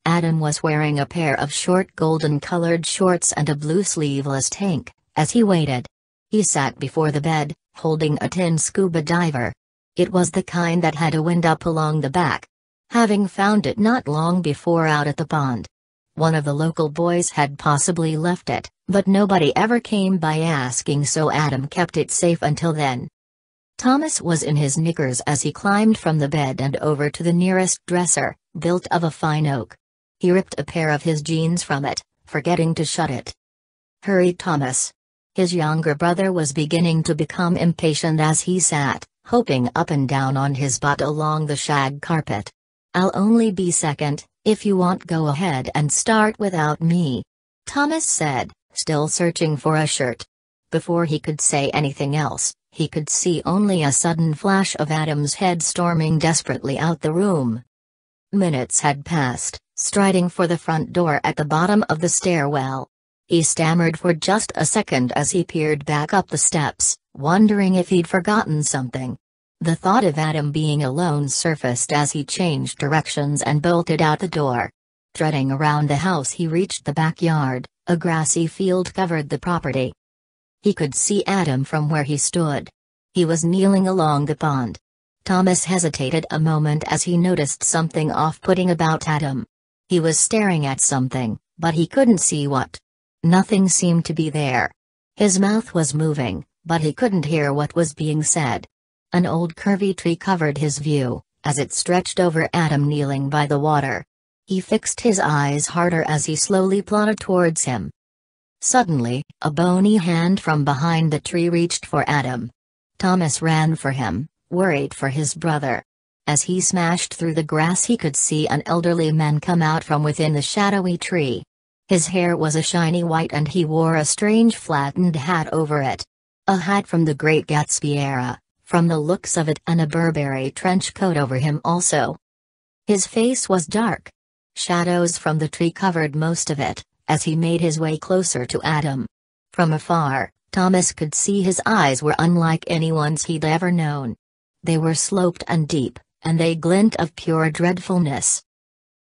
Adam was wearing a pair of short golden-colored shorts and a blue sleeveless tank. As he waited, he sat before the bed, holding a tin scuba diver. It was the kind that had a wind up along the back. Having found it not long before out at the pond. One of the local boys had possibly left it, but nobody ever came by asking, so Adam kept it safe until then. Thomas was in his knickers as he climbed from the bed and over to the nearest dresser, built of a fine oak. He ripped a pair of his jeans from it, forgetting to shut it. "Hurry, Thomas." His younger brother was beginning to become impatient as he sat, hopping up and down on his butt along the shag carpet. "I'll only be second, if you want go ahead and start without me," Thomas said, still searching for a shirt. Before he could say anything else, he could see only a sudden flash of Adam's head storming desperately out the room. Minutes had passed, striding for the front door at the bottom of the stairwell. He stammered for just a second as he peered back up the steps, wondering if he'd forgotten something. The thought of Adam being alone surfaced as he changed directions and bolted out the door. Treading around the house, he reached the backyard. A grassy field covered the property. He could see Adam from where he stood. He was kneeling along the pond. Thomas hesitated a moment as he noticed something off-putting about Adam. He was staring at something, but he couldn't see what. Nothing seemed to be there. His mouth was moving, but he couldn't hear what was being said. An old curvy tree covered his view, as it stretched over Adam kneeling by the water. He fixed his eyes harder as he slowly plodded towards him. Suddenly, a bony hand from behind the tree reached for Adam. Thomas ran for him, worried for his brother. As he smashed through the grass, he could see an elderly man come out from within the shadowy tree. His hair was a shiny white and he wore a strange flattened hat over it. A hat from the Great Gatsby era, from the looks of it, and a Burberry trench coat over him also. His face was dark. Shadows from the tree covered most of it, as he made his way closer to Adam. From afar, Thomas could see his eyes were unlike anyone's he'd ever known. They were sloped and deep, and they glint of pure dreadfulness.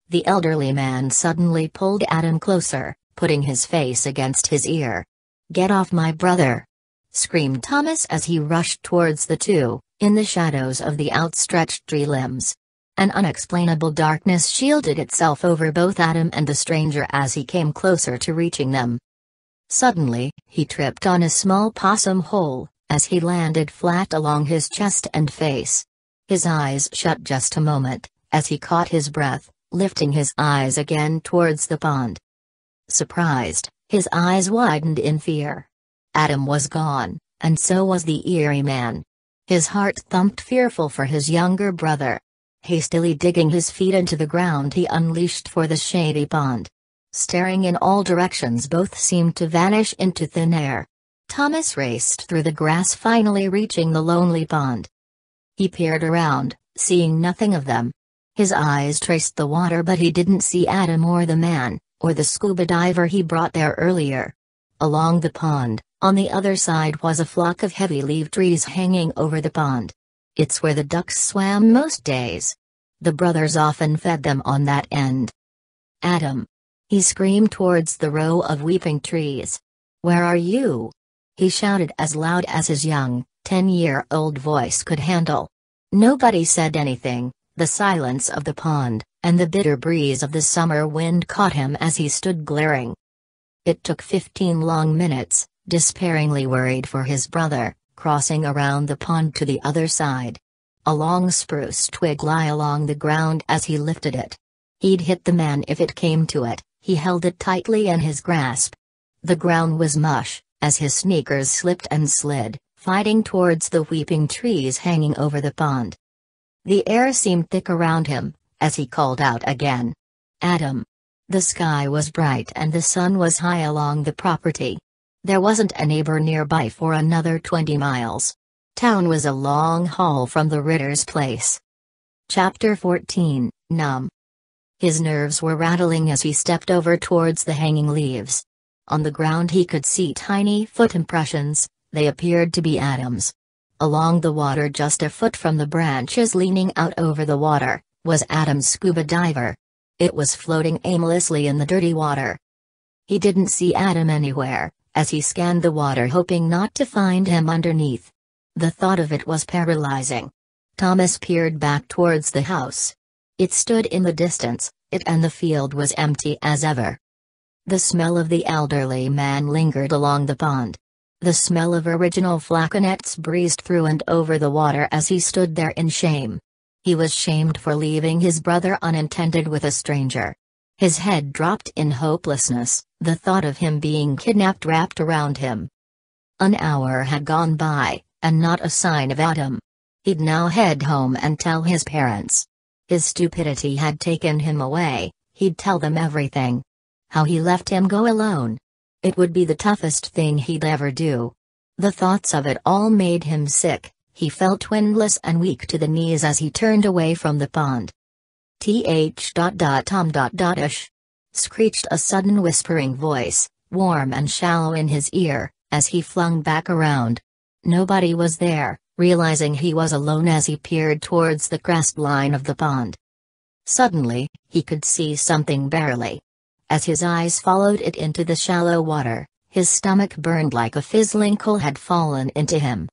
The elderly man suddenly pulled Adam closer, putting his face against his ear. "Get off my brother!" screamed Thomas as he rushed towards the two, in the shadows of the outstretched tree limbs. An unexplainable darkness shielded itself over both Adam and the stranger as he came closer to reaching them. Suddenly, he tripped on a small possum hole, as he landed flat along his chest and face. His eyes shut just a moment, as he caught his breath, lifting his eyes again towards the pond. Surprised, his eyes widened in fear. Adam was gone, and so was the eerie man. His heart thumped, fearful for his younger brother. Hastily digging his feet into the ground, he unleashed for the shady pond. Staring in all directions, both seemed to vanish into thin air. Thomas raced through the grass, finally reaching the lonely pond. He peered around, seeing nothing of them. His eyes traced the water, but he didn't see Adam or the man, or the scuba diver he brought there earlier. Along the pond, on the other side, was a flock of heavy-leaved trees hanging over the pond. It's where the ducks swam most days. The brothers often fed them on that end. "Adam!" he screamed towards the row of weeping trees. "Where are you?" he shouted as loud as his young, 10-year-old voice could handle. Nobody said anything. The silence of the pond, and the bitter breeze of the summer wind caught him as he stood glaring. It took 15 long minutes, despairingly worried for his brother, crossing around the pond to the other side. A long spruce twig lay along the ground as he lifted it. He'd hit the man if it came to it. He held it tightly in his grasp. The ground was mush, as his sneakers slipped and slid, fighting towards the weeping trees hanging over the pond. The air seemed thick around him, as he called out again. "Adam!" The sky was bright and the sun was high along the property. There wasn't a neighbor nearby for another 20 miles. Town was a long haul from the Ritter's place. Chapter 14, Numb. His nerves were rattling as he stepped over towards the hanging leaves. On the ground he could see tiny foot impressions. They appeared to be Adam's. Along the water just a foot from the branches leaning out over the water, was Adam's scuba diver. It was floating aimlessly in the dirty water. He didn't see Adam anywhere, as he scanned the water hoping not to find him underneath. The thought of it was paralyzing. Thomas peered back towards the house. It stood in the distance, and the field was empty as ever. The smell of the elderly man lingered along the pond. The smell of original flaconets breezed through and over the water as he stood there in shame. He was shamed for leaving his brother unattended with a stranger. His head dropped in hopelessness, the thought of him being kidnapped wrapped around him. An hour had gone by, and not a sign of Adam. He'd now head home and tell his parents. His stupidity had taken him away, he'd tell them everything. How he left him go alone. It would be the toughest thing he'd ever do. The thoughts of it all made him sick. He felt windless and weak to the knees as he turned away from the pond. Tom. Screeched a sudden whispering voice, warm and shallow in his ear, as he flung back around. Nobody was there, realizing he was alone as he peered towards the crest line of the pond. Suddenly, he could see something barely. As his eyes followed it into the shallow water, his stomach burned like a fizzling coal had fallen into him.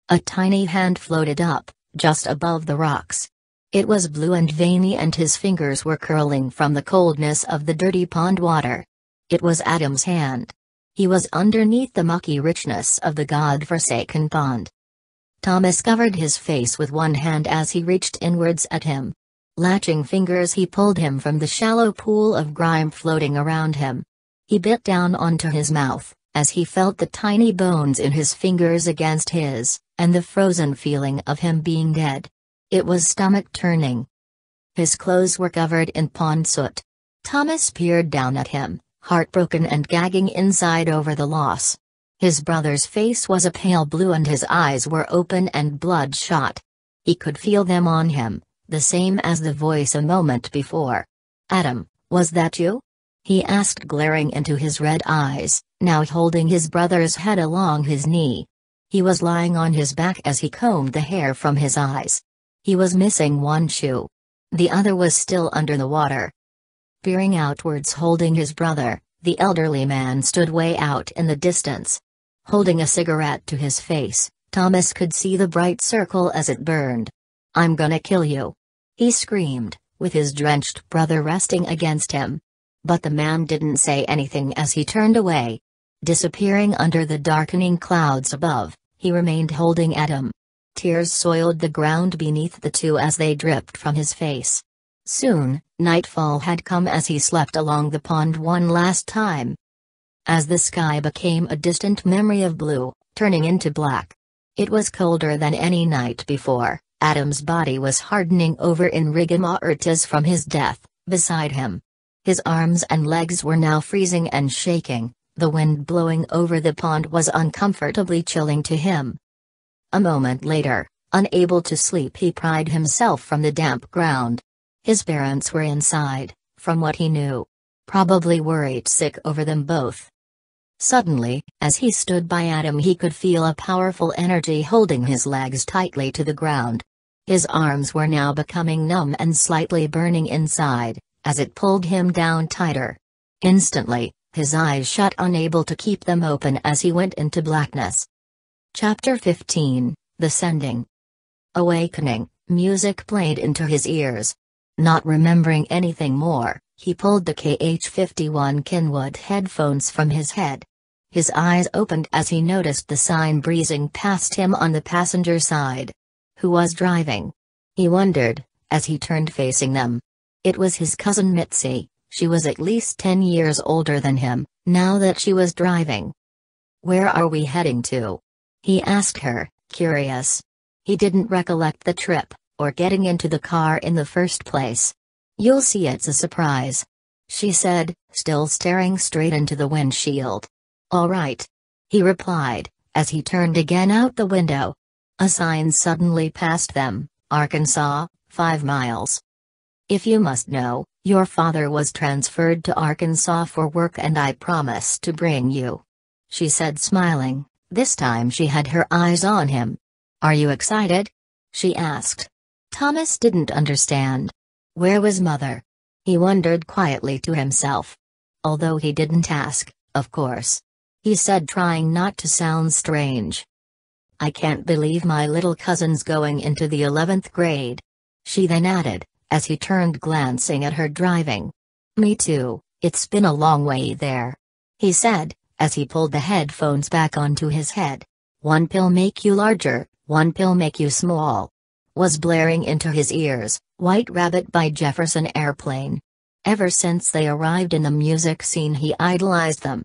A tiny hand floated up, just above the rocks. It was blue and veiny and his fingers were curling from the coldness of the dirty pond water. It was Adam's hand. He was underneath the mucky richness of the god-forsaken pond. Thomas covered his face with one hand as he reached inwards at him. Latching fingers he pulled him from the shallow pool of grime floating around him. He bit down onto his mouth, as he felt the tiny bones in his fingers against his, and the frozen feeling of him being dead. It was stomach-turning. His clothes were covered in pond soot. Thomas peered down at him, heartbroken and gagging inside over the loss. His brother's face was a pale blue and his eyes were open and bloodshot. He could feel them on him, the same as the voice a moment before. "Adam, was that you?" he asked, glaring into his red eyes, now holding his brother's head along his knee. He was lying on his back as he combed the hair from his eyes. He was missing one shoe. The other was still under the water. Peering outwards holding his brother, the elderly man stood way out in the distance. Holding a cigarette to his face, Thomas could see the bright circle as it burned. "I'm gonna kill you," he screamed, with his drenched brother resting against him. But the man didn't say anything as he turned away. Disappearing under the darkening clouds above, he remained holding Adam. Tears soiled the ground beneath the two as they dripped from his face. Soon, nightfall had come as he slept along the pond one last time. As the sky became a distant memory of blue, turning into black. It was colder than any night before. Adam's body was hardening over in rigor mortis from his death, beside him. His arms and legs were now freezing and shaking, the wind blowing over the pond was uncomfortably chilling to him. A moment later, unable to sleep, he pried himself from the damp ground. His parents were inside, from what he knew. Probably worried sick over them both. Suddenly, as he stood by Adam, he could feel a powerful energy holding his legs tightly to the ground. His arms were now becoming numb and slightly burning inside, as it pulled him down tighter. Instantly, his eyes shut, unable to keep them open as he went into blackness. Chapter 15, The Sending. Awakening, music played into his ears. Not remembering anything more, he pulled the KH-51 Kenwood headphones from his head. His eyes opened as he noticed the sign breezing past him on the passenger side. Who was driving? He wondered, as he turned facing them. It was his cousin Mitzi. She was at least 10 years older than him, now that she was driving. "Where are we heading to?" he asked her, curious. He didn't recollect the trip, or getting into the car in the first place. "You'll see, it's a surprise," she said, still staring straight into the windshield. "All right." he replied, as he turned again out the window. A sign suddenly passed them, Arkansas, 5 miles. If you must know, your father was transferred to Arkansas for work and I promised to bring you. She said smiling, this time she had her eyes on him. Are you excited? She asked. Thomas didn't understand. Where was Mother? He wondered quietly to himself. Although he didn't ask, of course. He said, trying not to sound strange. I can't believe my little cousin's going into the 11th grade. She then added, as he turned glancing at her driving. Me too, it's been a long way there. He said, as he pulled the headphones back onto his head. One pill make you larger, one pill make you small. Was blaring into his ears, White Rabbit by Jefferson Airplane. Ever since they arrived in the music scene he idolized them.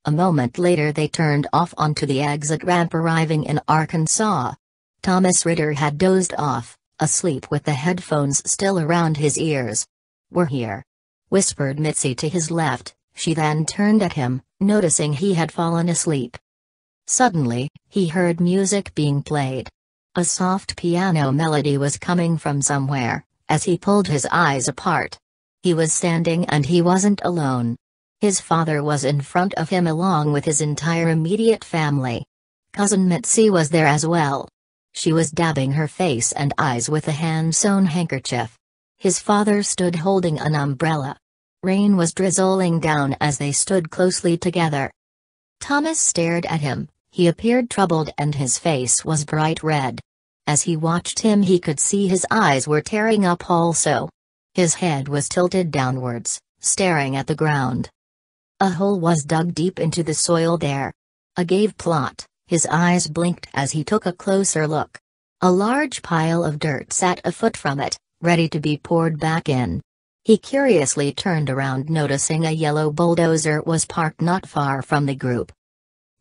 A moment later they turned off onto the exit ramp arriving in Arkansas. Thomas Ritter had dozed off, asleep with the headphones still around his ears. We're here, whispered Mitzi to his left. She then turned at him, noticing he had fallen asleep. Suddenly, he heard music being played. A soft piano melody was coming from somewhere, as he pulled his eyes apart. He was standing and he wasn't alone. His father was in front of him along with his entire immediate family. Cousin Mitzi was there as well. She was dabbing her face and eyes with a hand-sewn handkerchief. His father stood holding an umbrella. Rain was drizzling down as they stood closely together. Thomas stared at him. He appeared troubled and his face was bright red. As he watched him he could see his eyes were tearing up also. His head was tilted downwards, staring at the ground. A hole was dug deep into the soil there. A cave plot. His eyes blinked as he took a closer look. A large pile of dirt sat a foot from it, ready to be poured back in. He curiously turned around noticing a yellow bulldozer was parked not far from the group.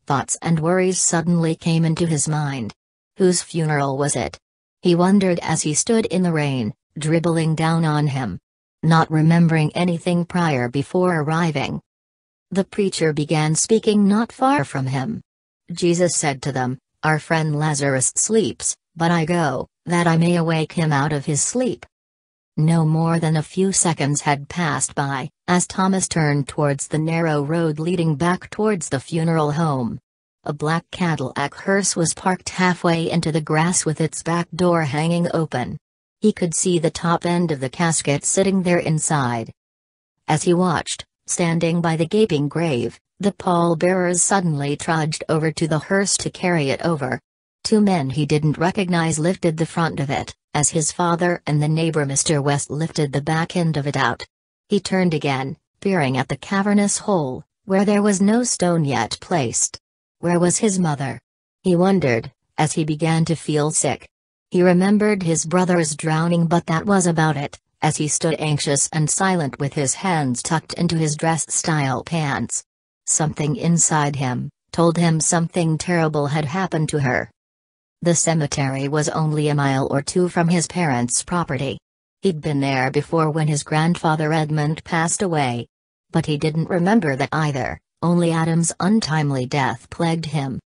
Thoughts and worries suddenly came into his mind. Whose funeral was it? He wondered as he stood in the rain, dribbling down on him. Not remembering anything prior before arriving. The preacher began speaking not far from him. Jesus said to them, our friend Lazarus sleeps, but I go, that I may awake him out of his sleep. No more than a few seconds had passed by, as Thomas turned towards the narrow road leading back towards the funeral home. A black Cadillac hearse was parked halfway into the grass with its back door hanging open. He could see the top end of the casket sitting there inside. As he watched, standing by the gaping grave, the pallbearers suddenly trudged over to the hearse to carry it over. 2 men he didn't recognize lifted the front of it, as his father and the neighbor Mr. West lifted the back end of it out. He turned again, peering at the cavernous hole, where there was no stone yet placed. Where was his mother? He wondered, as he began to feel sick. He remembered his brother's drowning, but that was about it, as he stood anxious and silent with his hands tucked into his dress-style pants. Something inside him told him something terrible had happened to her. The cemetery was only a mile or 2 from his parents' property. He'd been there before when his grandfather Edmund passed away. But he didn't remember that either, only Adam's untimely death plagued him.